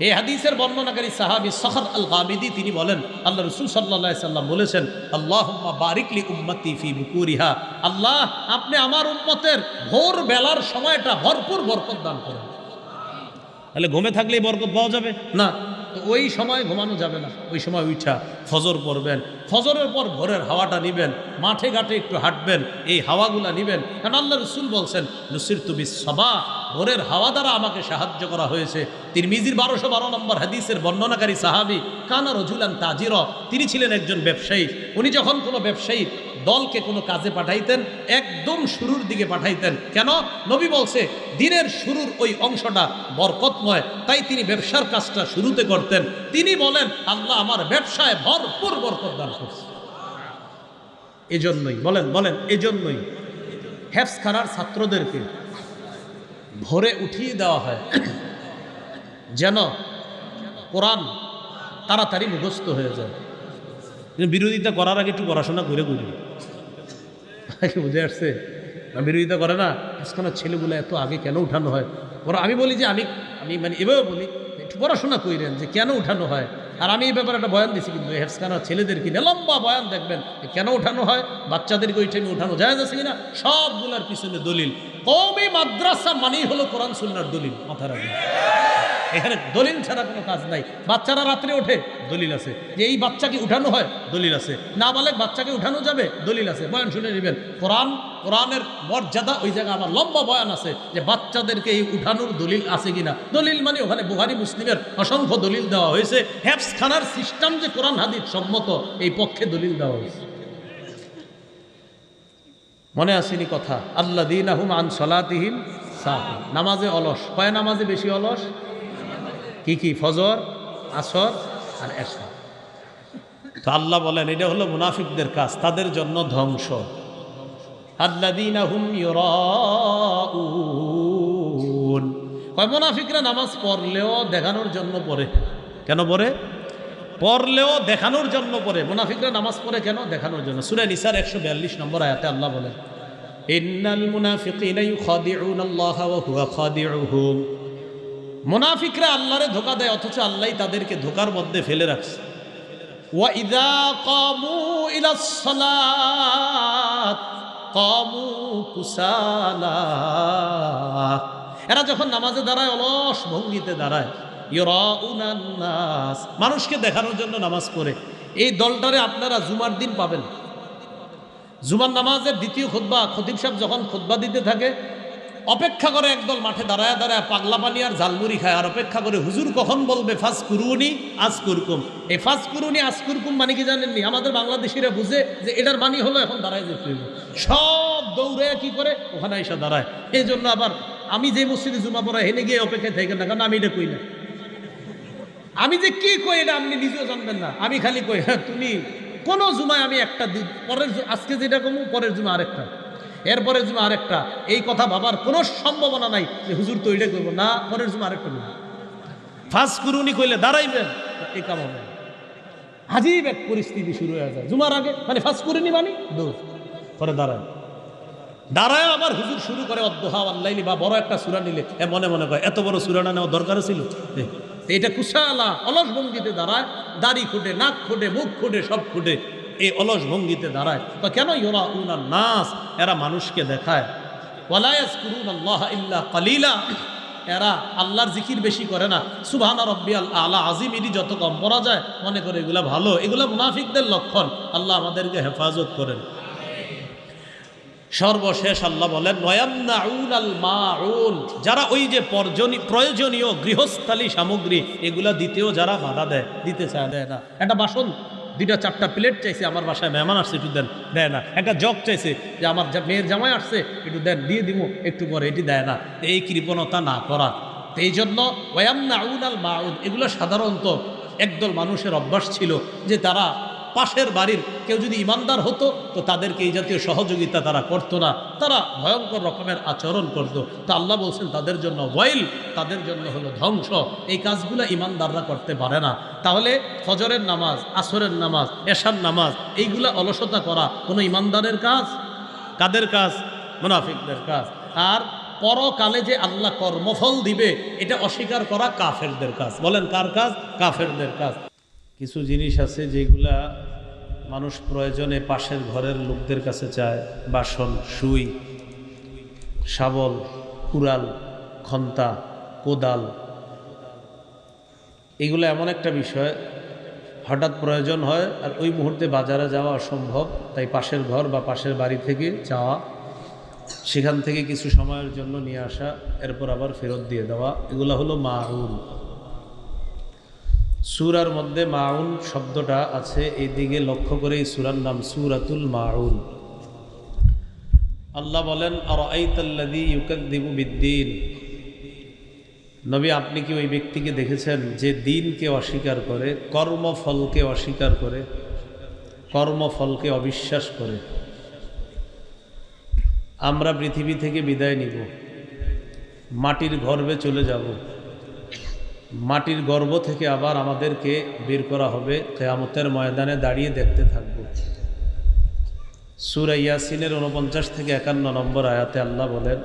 Speaker 1: এই হাদিসের বর্ণনাকারী সাহাবী সখর আল গামিদি তিনি বলেন, আল্লাহ রাসূল সাল্লাল্লাহু আলাইহি সাল্লাম বলেছেন, আল্লাহুম্মা বারিক লি উম্মতি ফি বুকুরিহা, আল্লাহ আপনি আমার উম্মতের ভোর বেলার সময়টা ভরপুর বরকত দান করেন। তাহলে ঘুমে থাকলেই বরকত পাওয়া যাবে না, তো ওই সময় ঘুমানো যাবে না। ওই সময় উঠা ফজর পড়বেন, ফজরের পর ভোরের হাওয়াটা নিবেন, মাঠে ঘাটে একটু হাঁটবেন, এই হাওয়াগুলা নিবেন। কারণ আল্লাহ রাসূল বলছেন, নুসিরতু বিস-সাবা, ভোরের হাওয়া দ্বারা আমাকে সাহায্য করা হয়েছে। তিরমিজির 1212 নম্বর হাদিসের বর্ণনাকারী সাহাবী কানা রাজুলান তাজিরা, তিনি ছিলেন একজন ব্যবসায়ী। উনি যখন কোনো ব্যবসায়ী দলকে কোনো কাজে পাঠাইতেন, একদম শুরুর দিকে পাঠাইতেন। কেন? নবী বলছে দিনের শুরুর ওই অংশটা বরকতময়, তাই তিনি ব্যবসার কাজটা শুরুতে করতেন। তিনি বলেন, আল্লাহ আমার ব্যবসায় ভরপুর বরকত দান করছে। এজন্যই বলেন এজন্যই হেফজখানার ছাত্রদেরকে ভোরে উঠিয়ে দেওয়া হয়, যেন কোরআন তাড়াতাড়ি মুখস্থ হয়ে যায়। বিরোধিতা করার আগে একটু পড়াশোনা করে বুঝে আসছে না? বিরোধিতা করে না, হেফজখানার ছেলেগুলো এত আগে কেন উঠানো হয়? ওরা আমি বলি যে আমি মানে এভাবে বলি, একটু পড়াশোনা করেন যে কেন উঠানো হয়। আর আমি এই ব্যাপারে একটা বয়ান দিছি, কিন্তু হেফজখানার ছেলেদের কিনে লম্বা বয়ান দেখবেন কেন উঠানো হয়, বাচ্চাদেরকে ওই টাইমে উঠানো যায় আছে কিনা, সবগুলার পিছনে দলিল। কওমি মাদ্রাসা মানেই হলো কোরআন সুন্নাহর দলিল, মাথায় রাখবেন। এখানে দলিল ছাড়া কোনো কাজ নাই। বাচ্চারা রাত্রে ওঠে, দলিল আছে যে এই বাচ্চাকে উঠানো হয়, দলিল আছে। নাবালেগ বাচ্চাকে উঠানো যাবে, দলিল আছে। বয়ান শুনে নেবেন। কোরআনের মর্যাদা ওই জায়গায় আমার লম্বা বয়ান আছে যে বাচ্চাদেরকে এই উঠানোর দলিল আছে কিনা। দলিল মানে ওখানে বুখারী মুসলিমের অসংখ্য দলিল দেওয়া হয়েছে। হেফজখানার সিস্টেম যে কোরআন হাদিস সম্মত, এই পক্ষে দলিল দেওয়া হয়েছে। মনে আসেনি কথা? আল্লাযীনা হুম আন সলাতিহিম সাহুন, নামাজে অলস। কয় নামাজে বেশি অলস? কি? ফজর, আসর আর এশা। তো আল্লাহ বলেন এটা হলো মুনাফিকদের কাজ, তাদের জন্য ধ্বংস। আল্লাযীনা হুম ইউরাউন, কয় মুনাফিকরা নামাজ পড়লেও দেখানোর জন্য পড়ে। কেন পড়ে? পড়লেও দেখানোর জন্য পড়ে। মুনাফিকরা নামাজ পড়ে কেন? দেখানোর জন্য। সূরা নিসার 142 নম্বর আয়াতে আল্লাহ বলেন, ইন্নাল মুনাফিকিনা ইউখাদিউনাল্লাহা ওয়া হুয়া খাদিউহুম, মুনাফিকরা আল্লাহরে ধোঁকা দেয়, অথচ আল্লাহ তাদেরকে ধোঁকার মধ্যে ফেলে রাখছে। ওয়া ইযা কামু ইলাস সালাত কামু কুসালা, এরা যখন নামাজে দাঁড়ায় অলস ভঙ্গিতে দাঁড়ায়। ইউরাউনান নাস, মানুষকে দেখানোর জন্য নামাজ পড়ে। এই দলটারে আপনারা জুমার দিন পাবেন। জুমার নামাজের দ্বিতীয় খুতবা, খতিব সাহেব যখন খুতবা দিতে থাকে, অপেক্ষা করে একদল মাঠে দাঁড়ায় পাগলা পানি আর ঝালমুড়ি খায়, আর অপেক্ষা করে হুজুর কখন বলবে ফাজকুরুনি আজকুরকুম। এই ফাজকুরুনি আজকুরকুম মানে কি জানেননি? আমাদের বাংলাদেশিরা বুঝে যে এটার মানি হলো এখন দাঁড়ায় যেতে হইব। সব দৌড়ে কি করে ওখানে এসে দাঁড়ায়। এই জন্য আবার আমি যে মসজিদে জুমা পড়া হেনে গিয়ে অপেক্ষায় থাকেন না, কারণ আমি এটা কই না। আমি যে কি কই এটা আপনি নিজেও জানবেন না। আমি খালি কই, হ্যাঁ তুমি কোনো জুমায় আমি একটা দিন পরের, আজকে যেটা কমু পরের জুমা আরেকটা, এরপরের জুমা আরেকটা, এই কথা ভাবার কোনো সম্ভাবনা নাই যে হুজুর তো এটা করবো না, পরের জুমা আরেকটা করবো। ফাজকুরুনি কইলে দাঁড়াইবেন, এই কাম হবে। আজীব এক পরিস্থিতি শুরু হয়ে যায় জুমার আগে, মানে ফাজকুরুনি মানে দৌড় পরে দাঁড়ায় আবার হুজুর শুরু করে অদ্দোহা আল্লাইলি, বা বড় একটা সূরা নিলে মনে মনে করে এত বড় সূরাটা নেওয়া দরকার ছিল। এটা কুশালা অলস ভঙ্গিতে দাঁড়ায়, দাড়ি খুঁটে, নাক খুঁটে, মুখ খুঁটে, সব খুঁটে এই অলস ভঙ্গিতে দাঁড়ায়। তো কেন? ইউরাউনান নাস, এরা মানুষকে দেখায়। ওয়ালা ইয়াজকুরুনাল্লাহা ইল্লা কালিলা, এরা আল্লাহর জিকির বেশি করে না। সুবহানা রাব্বিয়াল আলা আজিম এটি যত কম পড়া যায় মনে করে এগুলা ভালো। এগুলা মুনাফিকদের লক্ষণ। আল্লাহ আমাদেরকে হেফাজত করেন। সর্বশেষ আল্লাহ বলেন ওয়ায়ামনাউনাল মাউন, যারা ওই যে প্রয়োজনীয় গৃহস্থালী সামগ্রী এগুলা দিতেও যারা বাধা দেয়, দিতে চায়, দেয় না। একটা বাসন 2-4টা প্লেট চাইছে, আমার বাসায় মেহমান আসছে একটু দেন, দেয় না। একটা জগ চাইছে যে আমার মেয়ের জামাই আসছে একটু দেন, দিয়ে দিব একটু পরে, এটি দেয় না। এই কৃপণতা না করা। তো এই জন্য ওয়ায়ামনাউনাল মাউন, এগুলো সাধারণত একদল মানুষের অভ্যাস ছিল যে তারা পাশের বাড়ির কেউ যদি ইমানদার হতো তো তাদেরকে এই জাতীয় সহযোগিতা তারা করতো না, তারা ভয়ঙ্কর রকমের আচরণ করত। তা আল্লাহ বলছেন তাদের জন্য ওয়াইল, তাদের জন্য হলো ধ্বংস। এই কাজগুলো ইমানদাররা করতে পারে না। তাহলে ফজরের নামাজ, আসরের নামাজ, এশার নামাজ এইগুলা অলসতা করা কোনো ইমানদারের কাজ? কাদের কাজ? মুনাফিকদের কাজ। আর পরকালে যে আল্লাহ কর্মফল দিবে এটা অস্বীকার করা কাফেরদের কাজ। বলেন কার কাজ? কাফেরদের কাজ। কিছু জিনিস আছে যেগুলা মানুষ প্রয়োজনে পাশের ঘরের লোকদের কাছে চায়। বাসন, সুই, শাবল, কুড়াল, খন্তা, কোদাল, এগুলো এমন একটা বিষয় হঠাৎ প্রয়োজন হয় আর ওই মুহূর্তে বাজারে যাওয়া অসম্ভব, তাই পাশের ঘর বা পাশের বাড়ি থেকে চাওয়া, সেখান থেকে কিছু সময়ের জন্য নিয়ে আসা, এরপর আবার ফেরত দিয়ে দেওয়া, এগুলো হলো মাউন। সূরার মধ্যে মাউন শব্দটা আছে, এই দিকে লক্ষ্য করে এই সূরার নাম সূরাতুল মাউন। আল্লাহ বলেন আরাআইতাল্লাযী ইউকাযযিবু বিদ্দীন, নবী আপনি কি ওই ব্যক্তিকে দেখেছেন যে দিনকে অস্বীকার করে, কর্মফলকে অস্বীকার করে, কর্মফলকে অবিশ্বাস করে। আমরা পৃথিবী থেকে বিদায় নিব, মাটির গর্ভে চলে যাব, মাটির গর্ভ থেকে আবার আমাদেরকে বের করা হবে, কিয়ামতের ময়দানে দাঁড়িয়ে দেখতে থাকব। সূরা ইয়াসিনের 49 থেকে 51 নম্বর আয়াতে আল্লাহ বলেন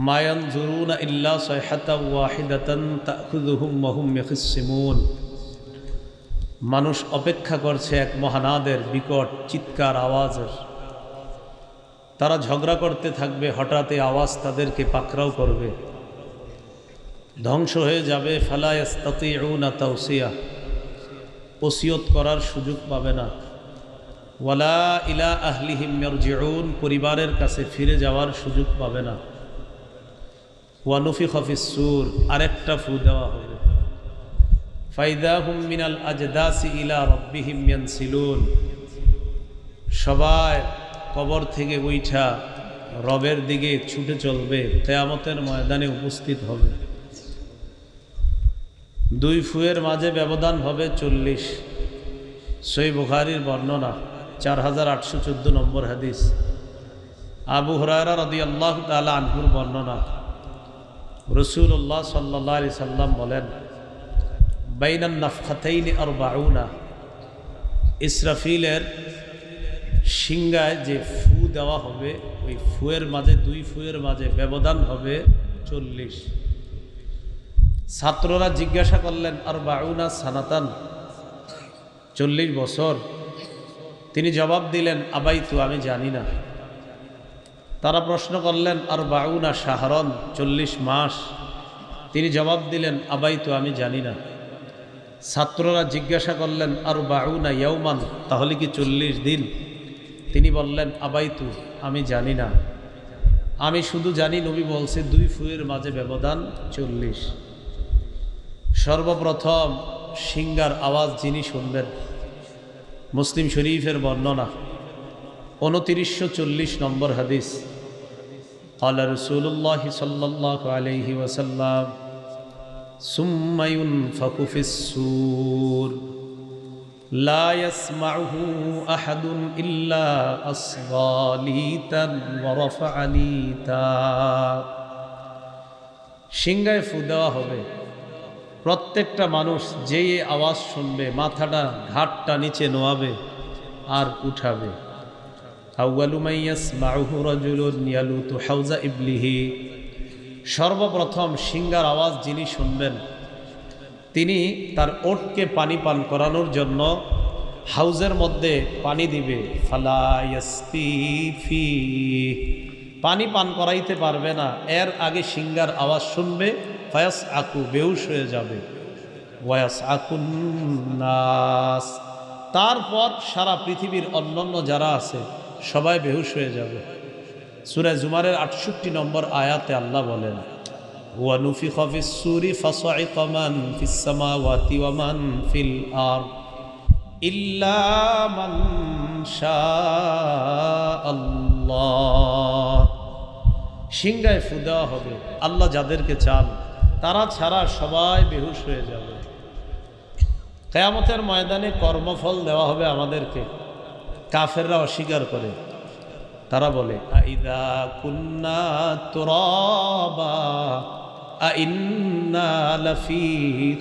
Speaker 1: মা ইয়ানজুরুনা ইল্লা সায়হাতান ওয়াহিদাতান তাখুযুহুম ওয়া হুম ইয়াখিসসিমুন, মানুষ অপেক্ষা করছে এক মহানাদের বিকট চিৎকার আওয়াজের। তারা ঝগড়া করতে থাকবে, হঠাৎ এই আওয়াজ তাদেরকে পাকড়াও করবে, ধ্বংস হয়ে যাবে। ফালা ইস্তাতিউনা তাওসিয়া, ওসিয়ত করার সুযোগ পাবে না। ওয়ালা ইলা আহলিহিম ইয়ারজিউন, পরিবারের কাছে ফিরে যাওয়ার সুযোগ পাবে না। ওয়া নুফিখা ফিস সূর, আরেকটা ফু দেওয়া হবে। ফাইদা হুম মিনাল আজদাসি ইলা রাব্বিহিম ইয়ানসিলুন, সবাই কবর থেকে উঠা রবের দিকে ছুটে চলবে, কিয়ামতের ময়দানে উপস্থিত হবে। দুই ফুয়ের মাঝে ব্যবধান হবে 40। সহিহ বুখারীর বর্ণনা, 4814 নম্বর হাদিস। আবু হুরায়রা রাদিয়াল্লাহু তাআলা আনহুর বর্ণনা, রাসূলুল্লাহ সাল্লাল্লাহু আলাইহি সাল্লাম বলেন বাইনান নাফখাতাইনি 40, ইসরাফিলের সিংহায় যে ফু দেওয়া হবে ওই ফুয়ের মাঝে, দুই ফুয়ের মাঝে ব্যবধান হবে 40। ছাত্ররা জিজ্ঞাসা করলেন 40 সানাতান, 40 বছর? তিনি জবাব দিলেন আবাইতু, আমি জানি না। তারা প্রশ্ন করলেন 40 শাহরন, 40 মাস? তিনি জবাব দিলেন আবাইতু, আমি জানি না। ছাত্ররা জিজ্ঞাসা করলেন 40 ইয়াওমান, তাহলে কি 40 দিন? তিনি বললেন আবাইতু, আমি জানি না, আমি শুধু জানি নবী বলছে দুই ফুয়ের মাঝে ব্যবধান 40। সর্বপ্রথম সিংহার আওয়াজ যিনি শুনবেন, মুসলিম শরীফের বর্ণনা, 2940 নম্বর হাদিস। ক্বালা রাসূলুল্লাহ সাল্লাল্লাহু আলাইহি ওয়াসাল্লাম সুম্মা ইউনফাখু ফিস সূর লা ইয়াসমাউহু আহাদুন ইল্লা আসগালিতান ওয়া রাফআলিতা, সিংহায় ফু দেওয়া হবে, প্রত্যেকটা মানুষ যেই আওয়াজ শুনবে মাথাটা ঘাটটা নিচে নোয়াবে আর উঠাবে। আউয়ালু মান ইয়াসমাউহু রাজুলুন ইয়ালুতু হাউজা ইবলিহি, সর্বপ্রথম সিংহার আওয়াজ যিনি শুনবেন তিনি তার ওটকে পানি পান করানোর জন্য হাউজের মধ্যে পানি দিবে। ফালা ইয়াসকি ফি, পানি পান করাইতে পারবে না, এর আগে সিংহার আওয়াজ শুনবে। ফায়াস আকু, বেহুশ হয়ে যাবে। ওয়াস আকুন নাস, তারপর সারা পৃথিবীর অন্যান্য যারা আছে সবাই বেহুশ হয়ে যাবে। সূরা জুমারের 68 নম্বর আয়াতে আল্লাহ বলেন ওয়া নুফিখা ফিস সূরি ফাসাইকা মান ফিস সামাওয়াতি ওয়া মান ফিল আরদ ইল্লা মান শাআল্লাহ, সিংহায় ফু দেওয়া হবে, আল্লাহ যাদেরকে চান তারা ছাড়া সবাই বেহুশ হয়ে যাবে। কিয়ামতের ময়দানে কর্মফল দেওয়া হবে আমাদেরকে। কাফেররা অস্বীকার করে, তারা বলে আইদা কুন্না তুরাবা আইন্না লাফি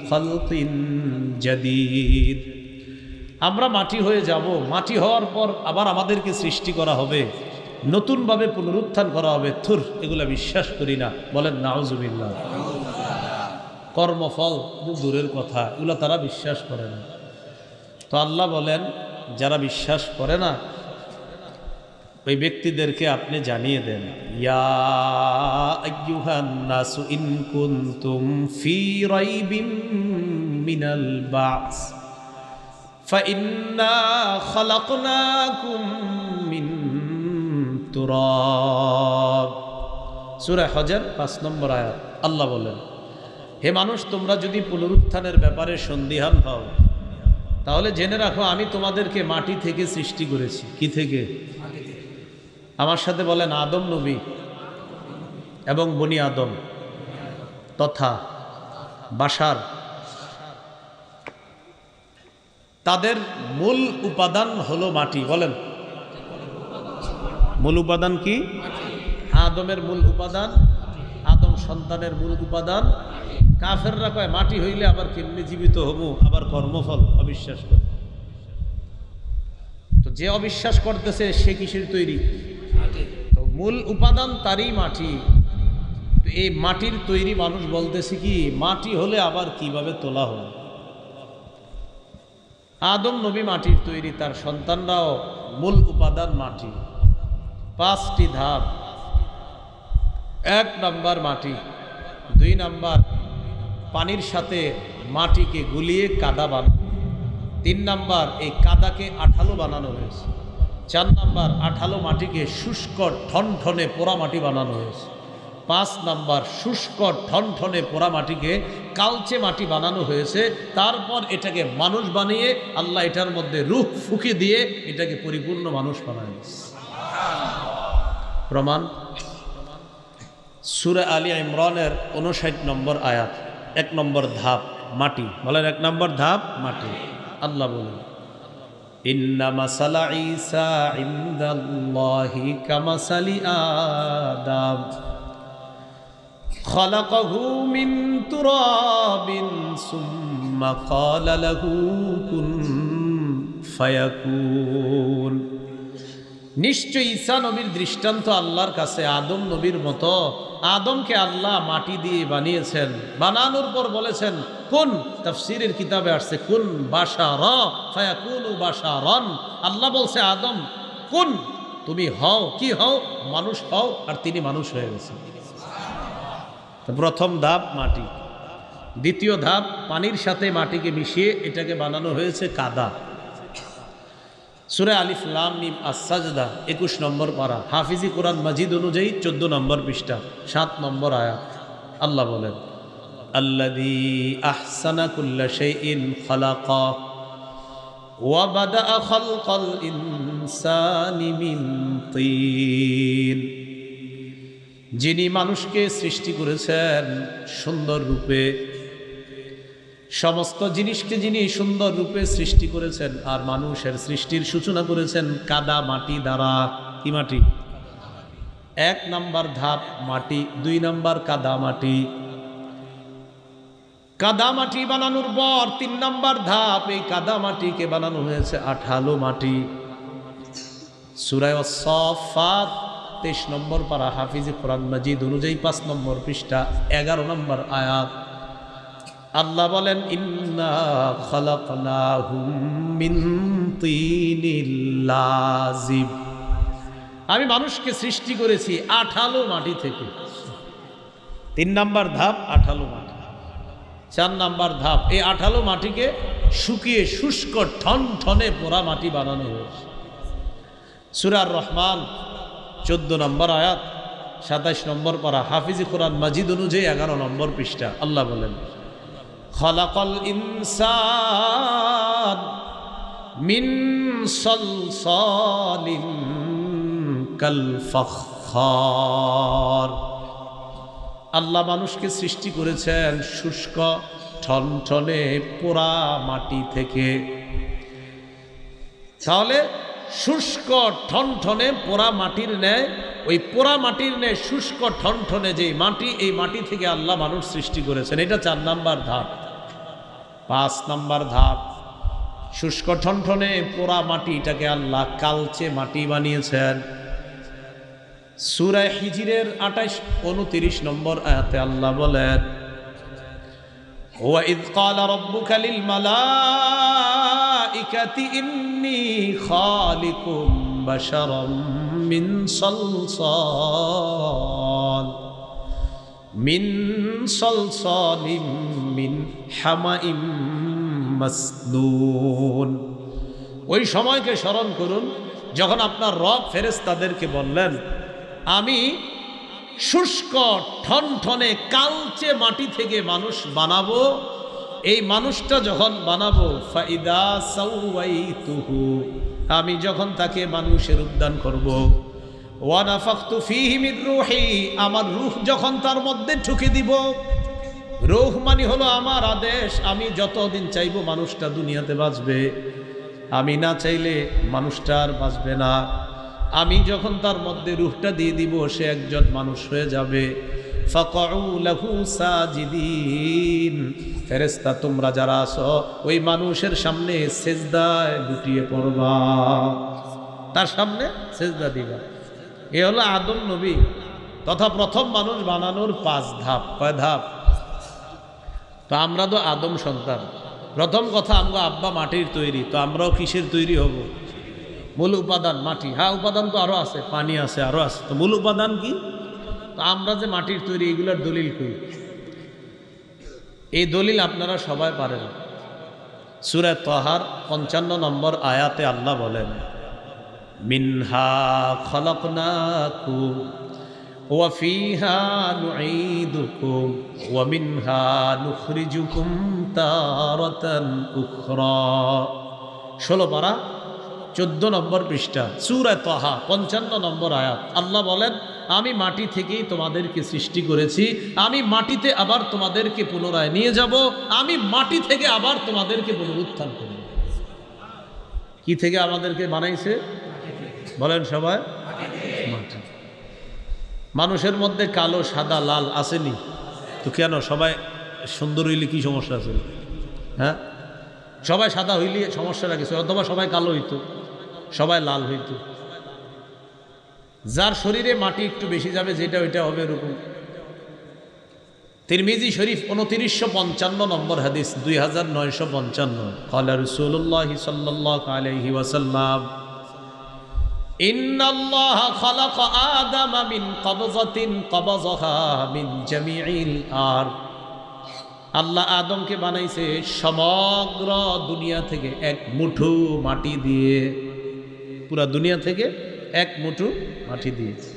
Speaker 1: খালকিন জাদীদ। আমরা মাটি হয়ে যাব, মাটি হওয়ার পর আবার আমাদেরকে সৃষ্টি করা হবে, নতুনভাবে পুনরুত্থান করা হবে। থুর, এগুলা বিশ্বাস করি না। বলেন নাউজুবিল্লাহ। কর্মফল দূরের কথা, এগুলো তারা বিশ্বাস করে না। তো আল্লাহ বলেন, যারা বিশ্বাস করে না ওই ব্যক্তিদেরকে আপনি জানিয়ে দেন, ইয়া আইয়ুহান নাসু ইন কুনতুম ফি রাইবিম মিনাল বা'স ফাইন্না খালাকনাকুম মিন তুরাব। সূরা হজর 5 নম্বর আয়াত। আল্লাহ বলেন, হে মানুষ, তোমরা যদি পুনরুত্থানের ব্যাপারে সন্দিহান হও তাহলে জেনে রাখো আমি তোমাদেরকে মাটি থেকে সৃষ্টি করেছি। কি থেকে? আমার সাথে বলেন, আদম নবী এবং বনি আদম তথা বাশার, তাদের মূল উপাদান হলো মাটি। বলেন, মূল উপাদান কি? আদমের মূল উপাদান, আদম সন্তানের মূল উপাদান। কাফেররা কয় মাটি হইলে আবার কেমনি জীবিত হবো, আবার কর্মফল। অবিশ্বাস করে। তো যে অবিশ্বাস করতেছে সে কিসের তৈরি? তো মূল উপাদান তারই মাটি। তো এই মাটির তৈরি মানুষ বলতেছে কি মাটি হলে আবার কিভাবে তোলা হবে। আদম নবী মাটির তৈরি, তার সন্তানরাও মূল উপাদান মাটি। 5টি ধাপ। 1 নাম্বার মাটি, 2 নাম্বার পানির সাথে মাটিকে গুলিয়ে কাদা বানানো, 3 নাম্বার এই কাদাকে আঠালো বানানো হয়েছে, 4 নাম্বার আঠালো মাটিকে শুষ্ক ঠনঠনে পোড়া মাটি বানানো হয়েছে, 5 নাম্বার শুষ্ক ঠনঠনে পোড়া মাটিকে কালচে মাটি বানানো হয়েছে। তারপর এটাকে মানুষ বানিয়ে আল্লাহ এটার মধ্যে রূহ ফুঁকে দিয়ে এটাকে পরিপূর্ণ মানুষ বানায়। প্রমাণ সূরা আলী ইমরানের 59 নম্বর আয়াত। 1 নম্বর ধাপ মাটি। বলেন, 1 নম্বর ধাপ মাটি। আল্লাহ বলেন, ইন্না মাসালা ঈসা ইনদাল্লাহি কামাসালি আদম খালাকাহু মিন তুরাবিন সুম্মা ক্বালা লাহু কুন ফায়াকুন। নিশ্চয় ঈসা নবীর দৃষ্টান্ত আল্লাহর কাছে আদম নবীর মতো। আদমকে আল্লাহ মাটি দিয়ে বানিয়েছেন, বানানোর পর বলেছেন কোন। তাফসীরের কিতাবে আসছে কুন বাশারা ফায়াকুনু বাশারান। আল্লাহ বলছে আদম কোন, তুমি হও, কি হও, মানুষ হও, আর তিনি মানুষ হয়ে গেছেন। প্রথম ধাপ মাটি। দ্বিতীয় ধাপ পানির সাথে মাটিকে মিশিয়ে এটাকে বানানো হয়েছে কাদা। সূরা আলিফ লাম মিম আস-সাজদা 21 নম্বর পারা, হাফিজি কোরআন মাজিদ অনুযায়ী 14 নম্বর পৃষ্ঠা, 7 নম্বর আয়াত। আল্লাহ বলেন, আল্লাযী আহসানা কুল্লা শাইইন খালাকা ওয়া বাদাআ খালকাল ইনসানি মিন তিন। যিনি মানুষকে সৃষ্টি করেছেন সুন্দর রূপে, সমস্ত জিনিসকে যিনি সুন্দর রূপে সৃষ্টি করেছেন, আর মানুষের সৃষ্টির সূচনা করেছেন কাদা মাটি দ্বারা। কি মাটি? 1 নাম্বার ধাপ মাটি, 2 নাম্বার কাদা মাটি। কাদা মাটি বানানোর পর 3 নাম্বার ধাপ এই কাদা মাটিকে বানানো হয়েছে আঠালো মাটি। সূরা আস-সাফফাত 23 নম্বর পারা, হাফিজি কোরআন মাজিদ অনুযায়ী 5 নম্বর পৃষ্ঠা, 11 নম্বর আয়াত। আল্লাহ বলেন, ইন্না খালাকনাহুম মিন তিনিল লাযিব। আমি মানুষকে সৃষ্টি করেছি আঠালো মাটি থেকে। 3 নাম্বার ধাপ আঠালো মাটি। 4 নাম্বার ধাপ এই আঠালো মাটিকে শুকিয়ে শুষ্ক ঠনঠনে পোড়া মাটি বানানো হয়েছে। সূরা আর-রহমান 14 নম্বর আয়াত, 27 নম্বর পারা, হাফিজি কোরআন মাজিদ অনুযায়ী 11 নম্বর পৃষ্ঠা। আল্লাহ বলেন, খালাকাল ইনসান মিন সালসালিন কাল ফাখখার। আল্লাহ মানুষকে সৃষ্টি করেছেন শুষ্ক ঠনঠনে পোড়া মাটি থেকে। তাহলে শুষ্ক ঠনঠনে পোড়া মাটির ন্যায়, ওই পোড়া মাটির ন্যায় শুষ্ক ঠনঠনে যে মাটি, এই মাটি থেকে আল্লাহ মানুষ সৃষ্টি করেছেন। এটা 4 নাম্বার ধাপ। 5 নাম্বার ধাপ, শুষ্ক ঠনঠনে পোড়া মাটিটাকে আল্লাহ কালচে মাটি বানিয়েছেন। সূরা হিজরের 28-29 নম্বর আয়াতে আল্লাহ বলেন, ওয়াইদ ক্বালা রাব্বুকা লিল মালাইকাতি ইন্নী খালিকুম বাশারাম মিন সালসালিম মিন হামাইম মাসনুন। ওই সময়কে স্মরণ করুন যখন আপনার রব ফেরেশতাদেরকে বললেন, আমি শুষ্ক ঠনঠনে কালচে মাটি থেকে মানুষ বানাবো। এই মানুষটা যখন বানাবো, ফাইদা সাওয়াইতুহু, আমি যখন তাকে মানুষের রূপদান করব, ওয়া নাফাখতু ফীহি মির রূহি, আমার রূহ যখন তার মধ্যে ঢুকে দিব। রূহ মানে হলো আমার আদেশ। আমি যতদিন চাইবো মানুষটা দুনিয়াতে বাঁচবে, আমি না চাইলে মানুষটা আর বাঁচবে না। আমি যখন তার মধ্যে রূহটা দিয়ে দিব, সে একজন মানুষ হয়ে যাবে। ফাকউ লাহু সাজিদিন, ফেরেশতা তোমরা যারা আছো ওই মানুষের সামনে সেজদায় লুটিয়ে পড়বা, তার সামনে সেজদা দিবা। এ হলো আদম নবী তথা প্রথম মানুষ বানানোর 5 ধাপ। কয় ধাপ? তো আমরা তো আদম সন্তান। প্রথম কথা, আমরা আব্বা মাটির তৈরি, তো আমরাও কিসের তৈরি হব? মূল উপাদান মাটি। হ্যাঁ, উপাদান তো আরো আছে, পানি আছে, আরো আছে, তো মূল উপাদান কি? তো আমরা যে মাটির তৈরি, এগুলোর দলিল কই? এই দলিল আপনারা সবাই পারেন। সূরা তাহার 55 নম্বর আয়াতে আল্লাহ বলেন, মিনহা খলাকনাকুম ওয়া ফিহা নুঈদুকুম ওয়া মিনহা নুখরিজুকুম তারাতান উখরা। 16 পারা 14 নম্বর পৃষ্ঠা, সূরা তাহা 55 নম্বর আয়াত। আল্লাহ বলেন, আমি মাটি থেকেই তোমাদেরকে সৃষ্টি করেছি, আমি মাটিতে আবার তোমাদেরকে পুনরায় নিয়ে যাব, আমি মাটি থেকে আবার তোমাদেরকে পুনরুত্থান করব। কি থেকে আমাদেরকে বানাইছে? বলেন সবাই, মাটি। মানুষের মধ্যে কালো, সাদা, লাল আসেনি তো কেন? সবাই সুন্দর হইলে কি সমস্যা আছে? হ্যাঁ, সবাই সাদা হইলে সমস্যাটা কিছু, অথবা সবাই কালো হইতো, সবাই লাল হইতো। যার শরীরে মাটি একটু বেশি যাবে, যেটা ওইটা হবে এরকম। তিরমিজি শরীফ 2955 নম্বর হাদিস, 2955। ক্বালা রাসূলুল্লাহ সাল্লাল্লাহু আলাইহি ওয়াসাল্লাম, ইন্নাল্লাহা খালাকা আদামা মিন কবযাতিন কবযাহা মিন জামিইল আরদ। আল্লাহ আদমকে বানাইছে সমগ্র দুনিয়া থেকে এক মুঠো মাটি দিয়ে, পুরা দুনিয়া থেকে এক মুঠো মাটি দিয়েছে।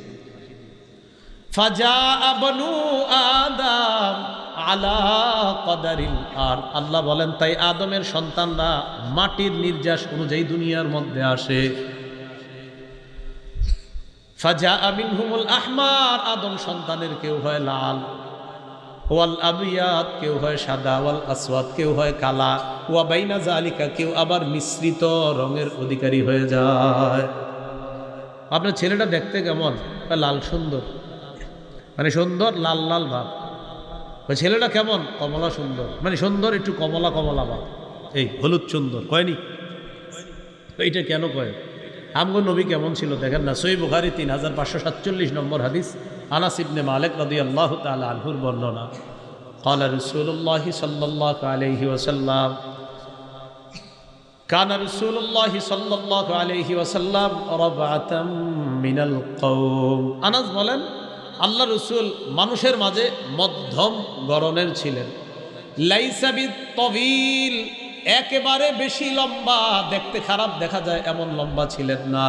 Speaker 1: ফাজাআ বনু আদম আলা কদারিল আরদ। আল্লাহ বলেন, তাই আদমের সন্তানরা মাটির নির্যাস অনুযায়ী দুনিয়ার মধ্যে আসে। ফাজাআ মিনহুমুল আহমার, আদম সন্তানের কেউ হয় লাল, ওয়াল আবিয়াদ কেউ হয় সাদা, ওয়াল আসওয়াদ কেউ হয় কালা, ওয়া বাইনা যালিকা কেউ আবার মিশ্রিত রঙের অধিকারী হয়ে যায়। আপনার ছেলেটা দেখতে কেমন? লাল, সুন্দর, মানে সুন্দর লাল লাল ভাব। ছেলেটা কেমন? কমলা সুন্দর, মানে সুন্দর একটু কমলা কমলা ভাব। এই হলুদ সুন্দর কয়নি? এইটা কেন কয়? আমগো নবী কেমন ছিল দেখেন না। সহিহ বুখারী 3547 নম্বর হাদিস, আনাস ইবনে মালিক রাদিয়াল্লাহু তাআলা আনহুর বর্ণনা। ক্বালা রাসূলুল্লাহ সাল্লাল্লাহু আলাইহি ওয়াসাল্লাম, কানা রাসূলুল্লাহ সাল্লাল্লাহু আলাইহি ওয়াসাল্লাম রাবআতাম মিনাল কওম। আনাস বলেন, আল্লাহ রাসূল মানুষের মাঝে মধ্যম গড়নের ছিলেন। লাইসা বিত-তাওয়িল, একেবারে বেশি লম্বা, দেখতে খারাপ দেখা যায় এমন লম্বা ছিলেন না।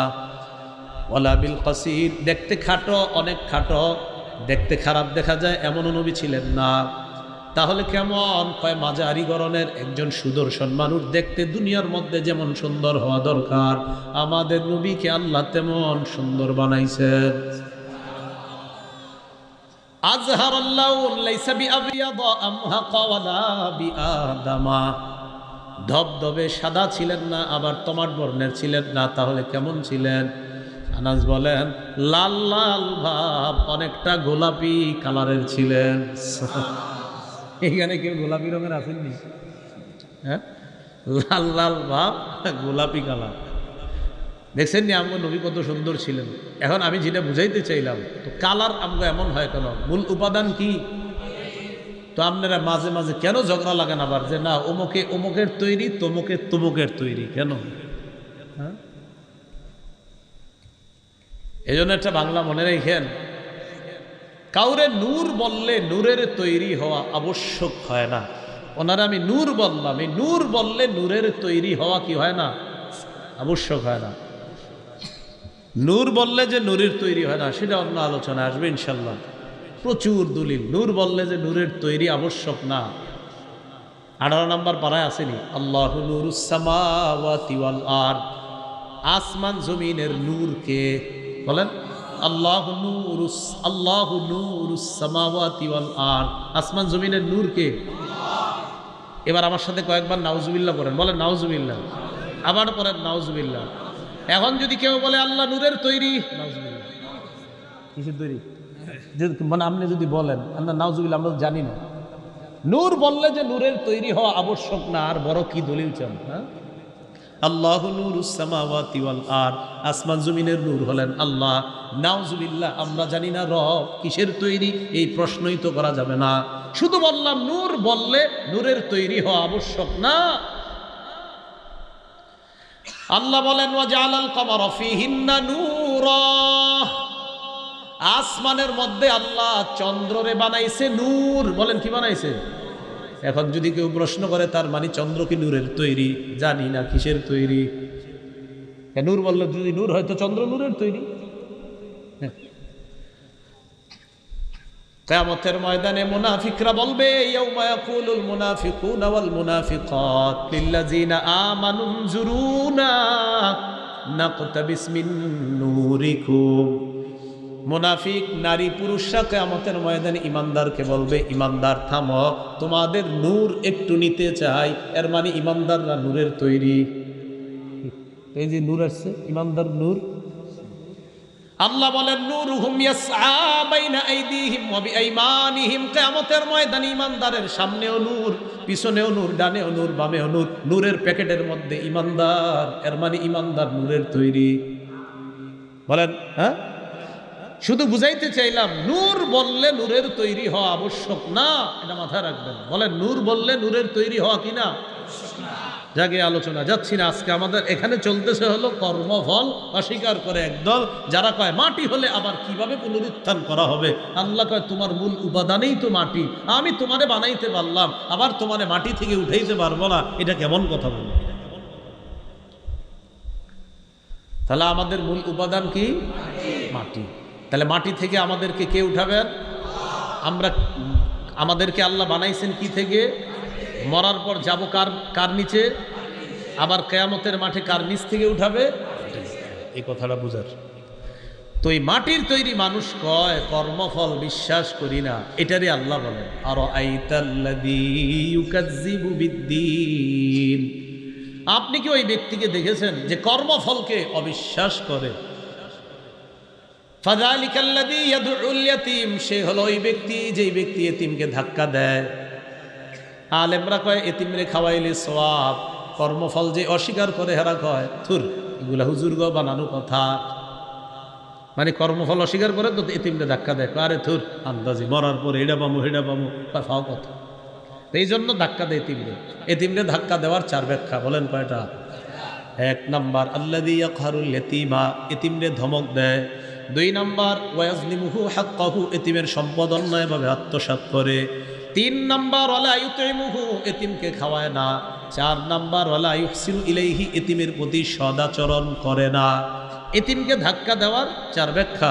Speaker 1: ওয়ালা বিল কাসির, দেখতে খাটো, অনেক খাটো, দেখতে খারাপ দেখা যায় এমন নবী ছিলেন না। তাহলে কেমন? কয় মাঝারি গড়নের একজন সুদর্শন মানুষ, দেখতে দুনিয়ার মধ্যে যেমন সুন্দর হওয়া দরকার, আমাদের নবীকে আল্লাহ তেমন সুন্দর বানাইছেন। আযহারাল্লাহু লাইসা বিআবিয়াদা আমহাকা ওয়ালা বিআদামা, ধবধবে সাদা ছিলেন না, আবার তমাট বর্ণের ছিলেন না, তাহলে কেমন ছিলেন? আনাস বলেন লাল লাল ভাব, অনেকটা গোলাপি কালারের ছিলেন। এখানে কেউ গোলাপি রঙের আসেননি? হ্যাঁ, লাল লাল ভাব, গোলাপি কালার। দেখছেন নি আমগো নবী কত সুন্দর ছিলেন। এখন আমি যেটা বুঝাইতে চাইলাম, তো কালার আমগো এমন হয় কেন? মূল উপাদান কি? তো আপনারা মাঝে মাঝে কেন ঝগড়া লাগান আবার যে না অমুকে অমুকের তৈরি, তমুকে তমুকের তৈরি, কেন? হ্যাঁ, এই জন্য একটা বাংলা মনে রেখেন, কাউরে নূর বললে নূরের তৈরি হওয়া আবশ্যক হয় না। ওনারা আমি নূর বললাম, এই নূর বললে নূরের তৈরি হওয়া কি হয় না? আবশ্যক হয় না। নূর বললে যে নূরের তৈরি হয় না সেটা অন্য আলোচনা আসবে ইনশাল্লাহ, প্রচুর দলিল। নূর বললে যে নূরের তৈরি আবশ্যক না। 18 নম্বর পারায় আসেনি আল্লাহু নূরুস সামাওয়াতি ওয়াল আরদ, আসমান জমিনের নূর কে? বলেন আল্লাহু নূরুস সামাওয়াতি ওয়াল আরদ, আসমান জমিনের নূর কে? এবার আমার সাথে কয়েকবার নাউজুবিল্লাহ করেন, বলেন নাউজুবিল্লাহ, আবার পরেন নাউজুবিল্লাহ। এখন যদি কেউ বলে আল্লাহ নূরের তৈরি, নাউজুবিল্লাহ। কিসের তৈরি? মানে আপনি যদি বলেন আল্লাহ নাউজুবিল্লাহ, আমরা জানি না। নূর বললে যে নূরের তৈরি হওয়া আবশ্যক না, আর বড় কি দলিল চান? হ্যাঁ, আল্লাহু নূরুস সামাওয়াতি ওয়াল আরদ, আসমান জমিনের নূর হলেন আল্লাহ। নাউজুবিল্লাহ, আমরা জানি না রব কিসের তৈরি, এই প্রশ্নই তো করা যাবে না। শুধু বললাম নূর বললে নূরের তৈরি হওয়া আবশ্যক না। আল্লাহ বলেন ওয়াজআলাল কামারা ফীহিন্না নূরা, আসমানের মধ্যে আল্লাহ চন্দ্ররে বানাইছে নূর। বলেন কি বানাইছে? এখন যদি কেউ প্রশ্ন করে তার মানে চন্দ্র কি নূরের তৈরি? জানি না কিসের তৈরি। নূর বললে যদি নূর হয়তো চন্দ্র নূরের তৈরি। কিয়ামতের ময়দানে মুনাফিকরা বলবে ইয়াউমা ইয়াকুলুল মুনাফিকুনা ওয়াল মুনাফিকাত লিল্লাযিনা আমানু নজুরুনা নাকতাবিস মিন নূরিকুম। মুনাফিক নারী পুরুষরা কিয়ামতের ময়দানে ইমানদারকে বলবে ইমানদার থামো, তোমাদের নূর একটু নিতে চাই। এর মানে ইমানদাররা নূরের তৈরি। এই যে নূর আসছে, ইমানদার নূর। আল্লাহ বলেন নূরুহুম ইয়াসআ বাইনা আইদিহিম ওয়া বিআইমানিহিম, কিয়ামতের ময়দানে ইমানদারের সামনেও নূর, পিছনেও নূর, ডানেও নূর, বামেও নূর। নূরের প্যাকেটের মধ্যে ইমানদার, এর মানে ইমানদার নূরের তৈরি। বলেন হ্যাঁ, শুধু বুঝাইতে চাইলাম নূর বললে নূরের তৈরি হওয়া আবশ্যক না, এটা মাথায় রাখবেন। বলেন নূর বললে নূরের তৈরি হওয়া কিনা? জাগে আলোচনা যাচ্ছি না আজকে। আমাদের এখানে চলতেছে হলো কর্মফল অস্বীকার করে একদল, যারা কয় মাটি হলে আবার কিভাবে পুনরুত্থান করা হবে। আল্লাহ কয় তোমার মূল উপাদানেই তো মাটি, আমি তোমারে বানাইতে পারলাম, আবার তোমারে মাটি থেকে উঠাইতে পারবো না, এটা কেমন কথা বলো? তাহলে আমাদের মূল উপাদান কি? মাটি। তাহলে মাটি থেকে আমাদেরকে কে উঠাবেন? আমরা, আমাদেরকে আল্লাহ বানাইছেন কি থেকে? মরার পর যাব কার নিচে? আবার কিয়ামতের মাঠে কার নিচ থেকে উঠাবে? এই কথাটা বুঝার। তো এই মাটির তৈরি মানুষ কয় কর্মফল বিশ্বাস করি না, এটারই আল্লাহ বলেন আর আইতাল্লাযী ইউকাজ্জিবু বিদ্দীন। আপনি কি ওই ব্যক্তিকে দেখেছেন যে কর্মফলকে অবিশ্বাস করে? ফাযালিকাল্লাযী ইয়াদউল ইয়াতীম, সে হলো ওই ব্যক্তি যেই ব্যক্তি এতিমকে ধাক্কা দেয়। আলেমরা কয় এতিমরে খাওয়াইলে সওয়াব, কর্মফল যে অস্বীকার করে হেরা কয় থুর, এগুলা হুজুর গো বানানো কথা। মানে কর্মফল অস্বীকার করে তো এতিমরে ধাক্কা দেয়, আরে থুর আন্দাজি মরার পরে এটা পামু হেটা পামু, ফাও কথা। এই জন্য ধাক্কা দেয় এতিমরে। এতিমরে ধাক্কা দেওয়ার 4 ব্যাখ্যা, বলেন কয়টা? 1 নাম্বার আল্লাযী ইয়াকহারুল ইয়াতীমা, এতিমরে ধমক দেয়। 2 নাম্বার ওয়াজলিমুহু হাক্কাহু, এতিমের সম্পদ অন্যায়ভাবে আত্মসাৎ করে। 3 নাম্বার ওয়ালা ইউতিমুহু, এতিমকে খাওয়ায় না। 4 নাম্বার ওয়ালা ইউহসিনু ইলাইহি, এতিমের প্রতি সদাচরণ করে না। এতিমকে ধাক্কা দেওয়ার 4 ব্যাখ্যা।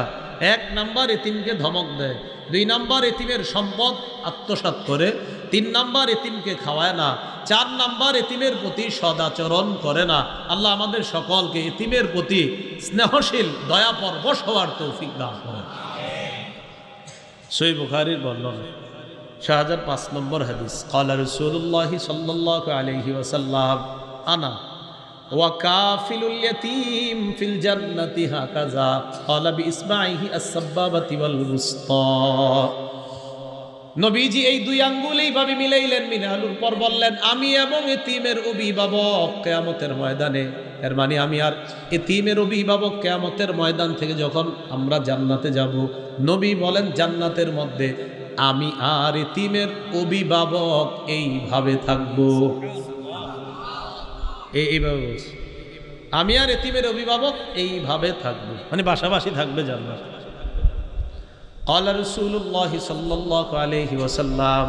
Speaker 1: 1 নাম্বার এতিমকে ধমক দেয়, 2 নাম্বার এতিমের সম্পদ আত্মসাৎ করে, 3 নাম্বার এতিমকে খাওয়ায় না, 4 নাম্বার এতিমের প্রতি সদাচরণ করে না। আল্লাহ আমাদের সকলকে এতিমের প্রতি স্নেহশীল দয়াপরবশ হওয়ার তৌফিক দান করেন। সহিহ বুখারীর বর্ণনা 6005 নম্বর হাদিস ক্বালা রাসূলুল্লাহি সাল্লাল্লাহু আলাইহি ওয়াসাল্লাম আনা ওয়া কাফিলুল ইয়াতীম ফিল জান্নাতি হাকাযা ক্বালা বিইসবাইহি আস-সাব্বাবাতি ওয়াল বুসতা। নবীজি এই দুই আঙ্গুল এইভাবে মিলাইলেন, মিলানোর পর বললেন আমি এবং এতিমের অভিভাবক কিয়ামতের ময়দানে, এর মানে আমি আর এতিমের অভিভাবক কিয়ামতের ময়দান থেকে যখন আমরা জান্নাতে যাব, নবী বলেন জান্নাতের মধ্যে আমি আর এতিমের অভিভাবক এইভাবে থাকবো। এইভাবে বলছি, আমি আর এতিমের অভিভাবক এইভাবে থাকবো, মানে পাশাপাশি থাকবে জান্নাত। قال رسول الله صلى الله عليه وسلم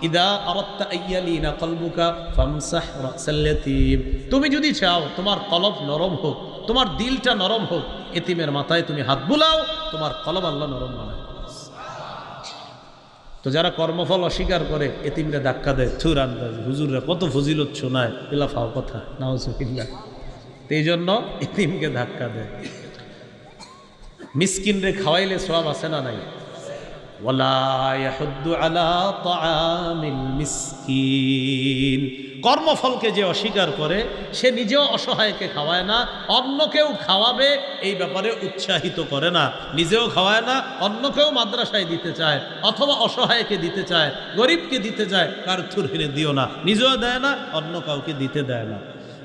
Speaker 1: إذا أردت أن يلين قلبك فامسح رأس اليتيم। তুমি যদি চাও তোমার কলব নরম হোক, তোমার দিলটা নরম হোক, এতিমের মাথায় তুমি হাত বুলাও, তোমার কলব আল্লাহ নরম বানায়। তো যারা কর্মফল অস্বীকার করে এতিমরে ধাক্কা দেয়, থুর আন্দাজ হুজুররা কত ফজিলত শোনায়, এলা ফাও কথা নাউজুবিল্লাহ। এই জন্য এতিমকে ধাক্কা দেয়। মিসকিনরে খাওয়াইলে সওয়াব আছে না নাই? ওয়ালা ইয়াহুদ্দু আলা তাআমিল মিসকিন। কর্মফলকে যে অস্বীকার করে সে নিজেও অসহায়কে খাওয়ায় না, অন্যকেও খাওয়াবে এই ব্যাপারে উৎসাহিত করে না, নিজেও খাওয়ায় না, অন্যকেও মাদ্রাসায় দিতে চায় অথবা অসহায়কে দিতে চায়, গরিবকে দিতে চায়, কার থুরহিনে দিও না, নিজেও দেয় না, অন্য কাউকে দিতে দেয় না।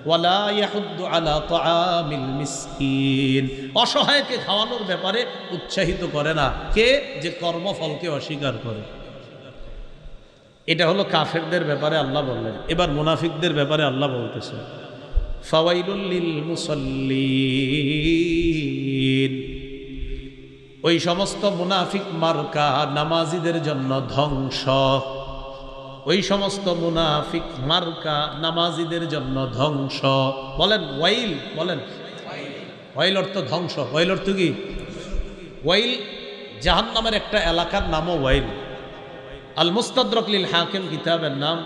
Speaker 1: ওয়ালা ইয়াহুদ্দু আলা তাআমিল মিসকিন, অসহায়কে খাওয়ানোর ব্যাপারে উৎসাহিত করে না। কে? যে কর্মফলকে অস্বীকার করে। এটা হলো কাফেরদের ব্যাপারে আল্লাহ বললেন। এবার মুনাফিকদের ব্যাপারে আল্লাহ বলতেছেন ফাওয়াইলুল লিল মুসাল্লিন। ওই সমস্ত মুনাফিক মার্কা নামাজিদের জন্য ধ্বংস। ওই সমস্ত মুনাফিক মার্কা নামাজিদের জন্য ধ্বংস। বলেন ওয়াইল, বলেন ওয়াইল অর্থ ধ্বংস। ওয়াইল অর্থ কি? ওয়াইল জাহান্নামের একটা এলাকার নামও ওয়াইল। আল মুস্তাদরাক লিল হাকিম কিতাবের নাম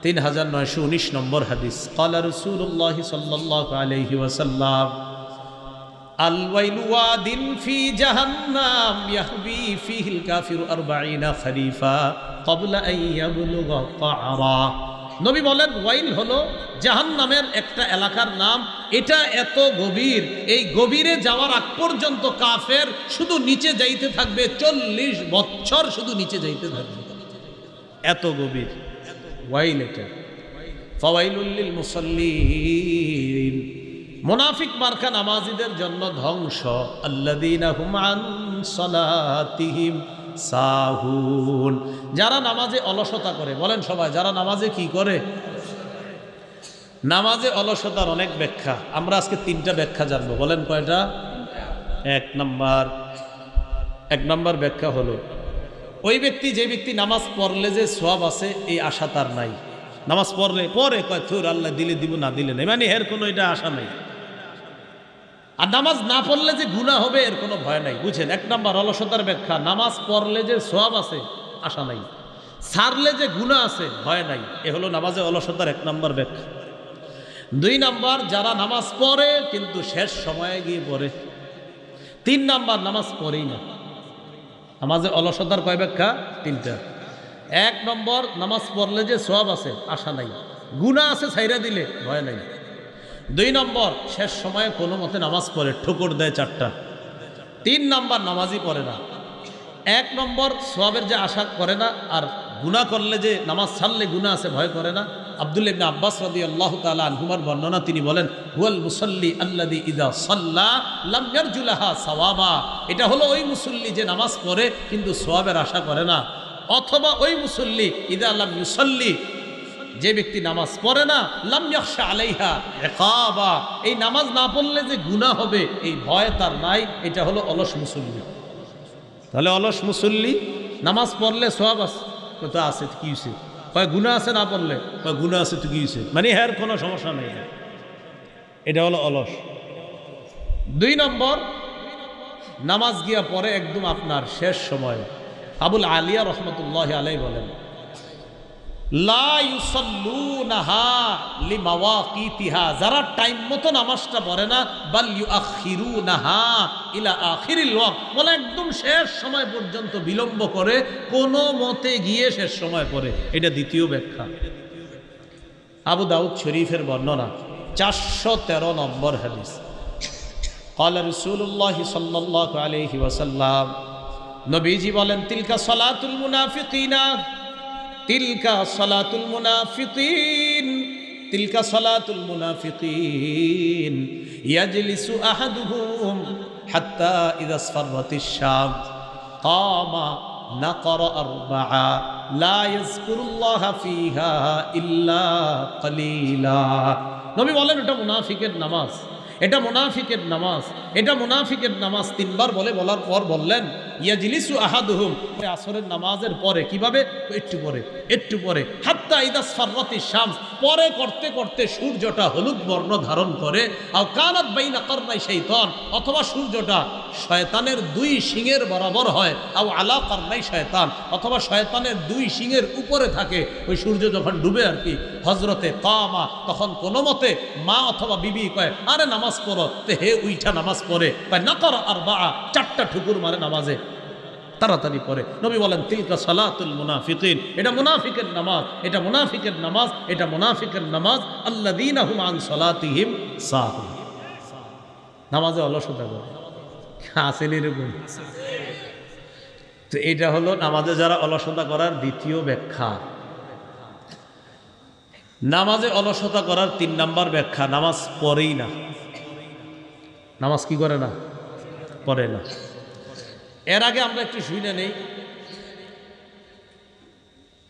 Speaker 1: 3919 নম্বর হাদিস। ক্বালা রাসূলুল্লাহ সাল্লাল্লাহু আলাইহি ওয়াসাল্লাম আল ওয়াইলু ওয়াদিন ফি জাহান্নাম ইয়াহবি ফিহিল কাফিরু 40 খরিফা ক্বাবলা আন ইয়াবলুগা ক্বারা। নবী বলেন ওয়াইল হলো জাহান্নামের একটা এলাকার নাম। এটা এত গভীর, এই গভীরে যাওয়ার আগ পর্যন্ত কাফের শুধু নিচে যাইতে থাকবে, 40 বছর শুধু নিচে যাইতে থাকবে, এত গভীর ওয়াইল এটা। ফাওয়াইলুল লিল মুসাল্লিন, মুনাফিক মার্কা নামাজিদের জন্য ধ্বংস। আল্লাযীনা হুম আন সালাতিহিম সাহুন, যারা নামাজে অলসতা করে। বলেন সবাই, যারা নামাজে কি করে? নামাজে অলসতার অনেক ব্যাখ্যা, আমরা আজকে 3টা ব্যাখ্যা জানবো। বলেন কয়টা? এক নম্বর ব্যাখ্যা হলো ওই ব্যক্তি, যে ব্যক্তি নামাজ পড়লে যে সওয়াব আছে এই আশা তার নাই। নামাজ পড়লে পরে কয় থুর আল্লাহ দিলে দিব, না দিলে নাই, মানে এর কোনো এটা আশা নাই। আর নামাজ না পড়লে যে গুনাহ হবে এর কোনো ভয় নাই। বুঝছেন? 1 নম্বর অলসতার ব্যাখ্যা, নামাজ পড়লে যে সওয়াব আছে আশা নাই, ছাড়লে যে গুনাহ আছে ভয় নাই। এ হলো নামাজে অলসতার 1 নম্বর ব্যাখ্যা। 2 নম্বর, যারা নামাজ পড়ে কিন্তু শেষ সময়ে গিয়ে পড়ে। 3 নম্বর, নামাজ পড়েই না। নামাজে অলসতার কয় ব্যাখ্যা? 3টা। 1 নম্বর, নামাজ পড়লে যে সওয়াব আছে আশা নাই, গুনাহ আছে ছাইরা দিলে ভয় নাই। 2 নম্বর, শেষ সময়ে কোনো মতে নামাজ পড়ে, ঠোকর দেয় 4টা। 3 নম্বর, নামাজই পড়ে না। 1 নম্বর, সওয়াবের যে আশা করে না, আর গুনাহ করলে যে নামাজ ছাড়লে গুনাহ আছে ভয় করে না। আব্দুল্লাহ ইবনে আব্বাস রাদিয়াল্লাহু তাআলা আনহুমার বর্ণনা, তিনি বলেন হুয়াল মুসাল্লি আল্লাযী ইযা সাল্লা লাম ইয়ারজু লাহা সাওয়াবা। এটা হলো ওই মুসল্লি যে নামাজ পড়ে কিন্তু সওয়াবের আশা করে না। অথবা ওই মুসল্লি ইযা লাম ইউসাল্লি, যে ব্যক্তি নামাজ পড়ে না, লাম ইয়াখশা আলাইহা ইকাবা, এই নামাজ না পড়লে যে গুনাহ হবে এই ভয় তার নাই। এটা হলো অলস মুসল্লি। তাহলে অলস মুসল্লি নামাজ পড়লে সওয়াব আছে, তো আছে কি হইছে, কয় গুনাহ আছে, না পড়লে কয় গুনাহ আছে, তো কি হইছে, মানে এর কোনো সমস্যা নেই। এটা হলো অলস। 2 নম্বর, নামাজ গিয়া পরে একদম আপনার শেষ সময়। আবুল আলিয়া রহমতুল্লাহ আলাই বলেন লা ইউসাল্লুনাহা লিমাওয়াকিতিহা, যারা টাইম মতো নামাজটা পড়ে না, বাল ইউআখিরুনাহা ইলা আখিরিল ওয়াক্ত, বলে একদম শেষ সময় পর্যন্ত বিলম্ব করে, কোনো মতে গিয়ে শেষ সময় পড়ে। এটা দ্বিতীয় ব্যাখ্যা। আবু দাউদ শরীফের বর্ণনা 413 নম্বর হাদিস। ক্বালা রাসূলুল্লাহ সাল্লাল্লাহু আলাইহি ওয়াসাল্লাম, নবীজি বলেন, তিলকা সালাতুল মুনাফিকিনা, তিলকা সালাতুল মুনাফিকিন, তিলকা সালাতুল মুনাফিকিন, ইয়াজলিসু আহাদুহুম হাত্তা ইযা আসফারাতিশ শামস কামা নাকরা আরবাআ লা ইয়াযকুরুল্লাহা ফিহা ইল্লা কালিলা। নবী বলেন, এটা মুনাফিকের নামাজ, এটা মুনাফিকের নামাজ, এটা মুনাফিকের নামাজ। তিনবার বলার পর বললেন, ইয়াজলিসু আহাদুহুম, আসরের নামাজের পরে, কিভাবে? একটু পরে, হাত্তা ইযা আসফারাতিশ শামস, পরে করতে করতে সূর্যটা হলুদ বর্ণ ধারণ করে, আও কানাত বাইনা কারনাই শাইতান, অথবা সূর্যটা শয়তানের দুই শিঙের বরাবর হয়, আও আলা কারনাই শয়তান, অথবা শয়তানের দুই শিঙের উপরে থাকে। ওই সূর্য যখন ডুবে আর কি, হজরতে কামা, তখন কোনো মতে মা অথবা বিবি কয়, আরে নামাজ পড়ো, তে হে উইঠা নামাজ পড়ে, কয় নাকরা আরবাআ, 4টা ঠুকুর মারে নামাজে, তাড়াতাড়ি পড়ে। নবী বলেন, তিলকা সালাতুল মুনাফিকিন, এটা মুনাফিকের নামাজ, এটা মুনাফিকের নামাজ, এটা মুনাফিকের নামাজ। আল্লাযীনা হুম আন সালাতিহিম সাহুন, নামাজে অলসতা করে, আসেন এরকম। তো এটা হলো নামাজে যারা অলসতা করার দ্বিতীয় ব্যাখ্যা। নামাজে অলসতা করার 3 নাম্বার ব্যাখ্যা, নামাজ পড়েই না। নামাজ কি করে না? পড়ে না। এর আগে আমরা একটু শুনে নেই,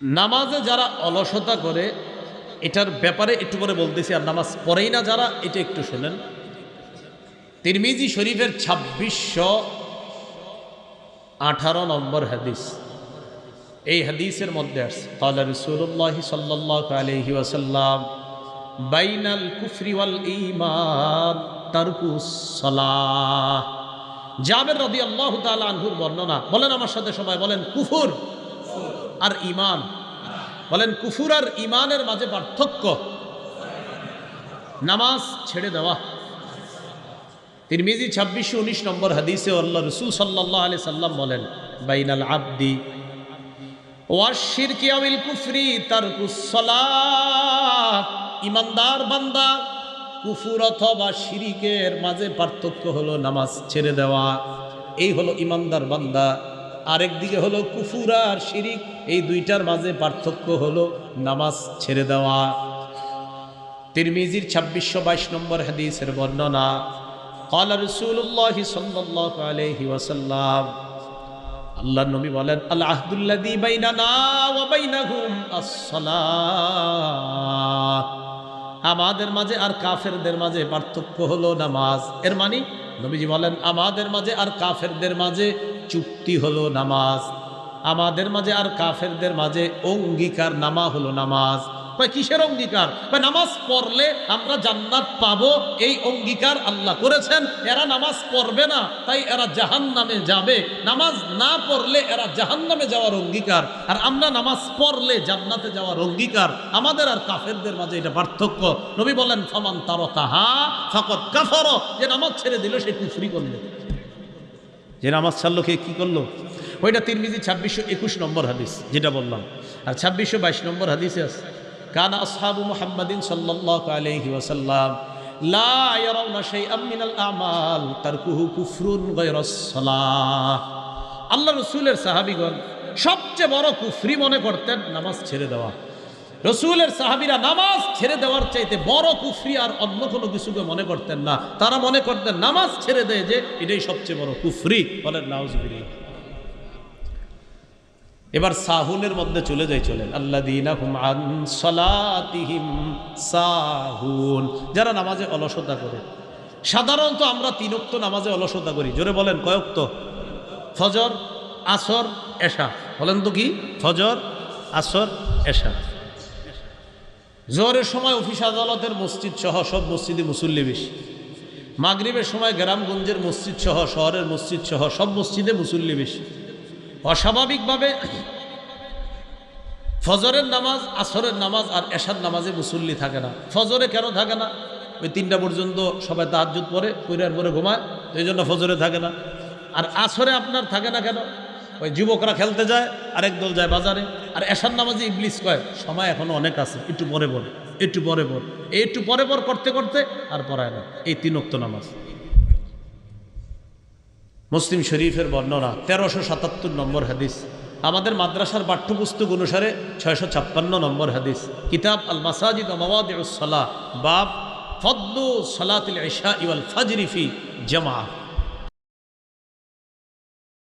Speaker 1: নামাজে যারা অলসতা করে এটার ব্যাপারে একটু করে বলতেছি, আর নামাজ পড়েই না যারা, এটা একটু শোনেন। তিরমিজি শরীফের 2618 নম্বর হাদিস, এই হাদিসের মধ্যে আসছে, ক্বালা রাসূলুল্লাহ সাল্লাল্লাহু আলাইহি ওয়াসাল্লাম, বাইনাল কুফরি ওয়াল ঈমান তারকুস সালাহ। জাবের রাদিয়াল্লাহু তাআলা আনহুর বর্ণনা, বলেন আমার সাথে সবাই বলেন, কুফর আর ঈমান। বলেন, কুফর আর ঈমানের মাঝে পার্থক্য, নামাজ ছেড়ে দেওয়া। তিরমিজি 2619 নম্বর হাদিসে আল্লাহ রাসূল সাল্লাল্লাহু আলাইহি সাল্লাম বলেন, বাইনাল আবদি ওয়াশ শিরকি আওয়াল কুফরি তারকুস সালাহ। ঈমানদার বান্দা কুফর অথবা শিরিকের মাঝে পার্থক্য হলো নামাজ ছেড়ে দেওয়া, এই হলো ঈমানদার বান্দা। আরেক দিকে হলো কুফর আর শিরিক, এই দুইটার মাঝে পার্থক্য হলো নামাজ ছেড়ে দেওয়া। তিরমিজির 2622 নম্বর হাদিসের বর্ণনা, ক্বালা রাসূলুল্লাহ সাল্লাল্লাহু আলাইহি ওয়াসাল্লাম, আল্লাহর নবী বলেন, আল আহদুল্লাযী বাইনানা ওয়া বাইনাহুম আস-সালাহ, আমাদের মাঝে আর কাফেরদের মাঝে পার্থক্য হলো নামাজ। এর মানে নবীজি বলেন, আমাদের মাঝে আর কাফেরদের মাঝে চুক্তি হলো নামাজ, আমাদের মাঝে আর কাফেরদের মাঝে অঙ্গীকার নামা হলো নামাজ। কিসের অঙ্গীকার? নামাজ পড়লে আমরা জান্নাত পাবো, এই অঙ্গীকার আল্লাহ করেছেন। এরা নামাজ পড়বে না, তাই এরা জাহান্নামে যাবে। নামাজ না পড়লে এরা জাহান্নামে যাওয়ার অঙ্গীকার, আর আমরা নামাজ পড়লে জান্নাতে যাওয়ার অঙ্গীকার। আমাদের আর কাফেরদের মাঝে এটা পার্থক্য। নবী বলেন, ফামান তারাকাহা ফাকাদ কাফার, যে নামাজ ছেড়ে দিল সে কুফরি করলো। যে নামাজ ছাড়লো সে কি করলো? ওইটা তিরমিজি 2621 নম্বর হাদিস যেটা বললাম, আর 2622 নম্বর হাদিসে আছে, কানা আসহাবু মুহাম্মাদিন সাল্লাল্লাহু আলাইহি ওয়াসাল্লাম লা ইয়ারাউনা শাইআম মিনাল আমাল তারকুহু কুফরুন গায়রাস সালাহ। আল্লাহ রাসূলের সাহাবীগণ সবচেয়ে বড় কুফরি মনে করতেন নামাজ ছেড়ে দেওয়া। রাসূলের সাহাবীরা নামাজ ছেড়ে দেওয়ার চাইতে বড় কুফরি আর অন্য কোনো কিছুকে মনে করতেন না। তারা মনে করতেন নামাজ ছেড়ে দেয় যে এটাই সবচেয়ে বড় কুফরি। বলেন নাউযুবিল্লাহ। এবার সাহুনের মধ্যে চলে চলেন, আল্লাযীনা হুম আন সালাতিহিম সাহুন, যারা নামাজে অলসতা করে। সাধারণত আমরা 3 ওয়াক্ত নামাজে অলসতা করি। জোরে বলেন, কয় ওয়াক্ত? ফজর, আসর, এশা। বলেন তো কি? ফজর, আসর, এশা। জোহরের সময় অফিস আদালতের মসজিদ সহ সব মসজিদে মুসল্লি বেশি। মাগরিবের সময় গ্রামগঞ্জের মসজিদ সহ শহরের মসজিদ সহ সব মসজিদে মুসল্লি বেশি। অস্বাভাবিকভাবে ফজরের নামাজ, আসরের নামাজ আর এশার নামাজে মুসল্লি থাকে না। ফজরে কেন থাকে না? ওই 3টা পর্যন্ত সবাই তাহাজ্জুদ পড়ে, পইরার পরে ঘুমায়, এই জন্য ফজরে থাকে না। আর আসরে আপনার থাকে না কেন? ওই যুবকরা খেলতে যায়, আরেক দল যায় বাজারে। আর এশার নামাজে ইবলিস কয় সময় এখনো অনেক আছে, একটু পরে পড়, একটু পরে পড়, এই একটু পরে পর করতে করতে আর পড়ায় না। এই 3 ওয়াক্ত নামাজ। মুসলিম শরীফের বর্ণনা 1377 নম্বর হাদিস। আমাদের মাদ্রাসার পাঠ্যপুস্তক অনুসারে 656 নম্বর হাদিস। কিতাব আল মাসাজিদ ওয়া মাওয়াদিউস সালাহ, বাব ফদলু সালাতিল ইশা ওয়াল ফাজরি ফি জামাআহ।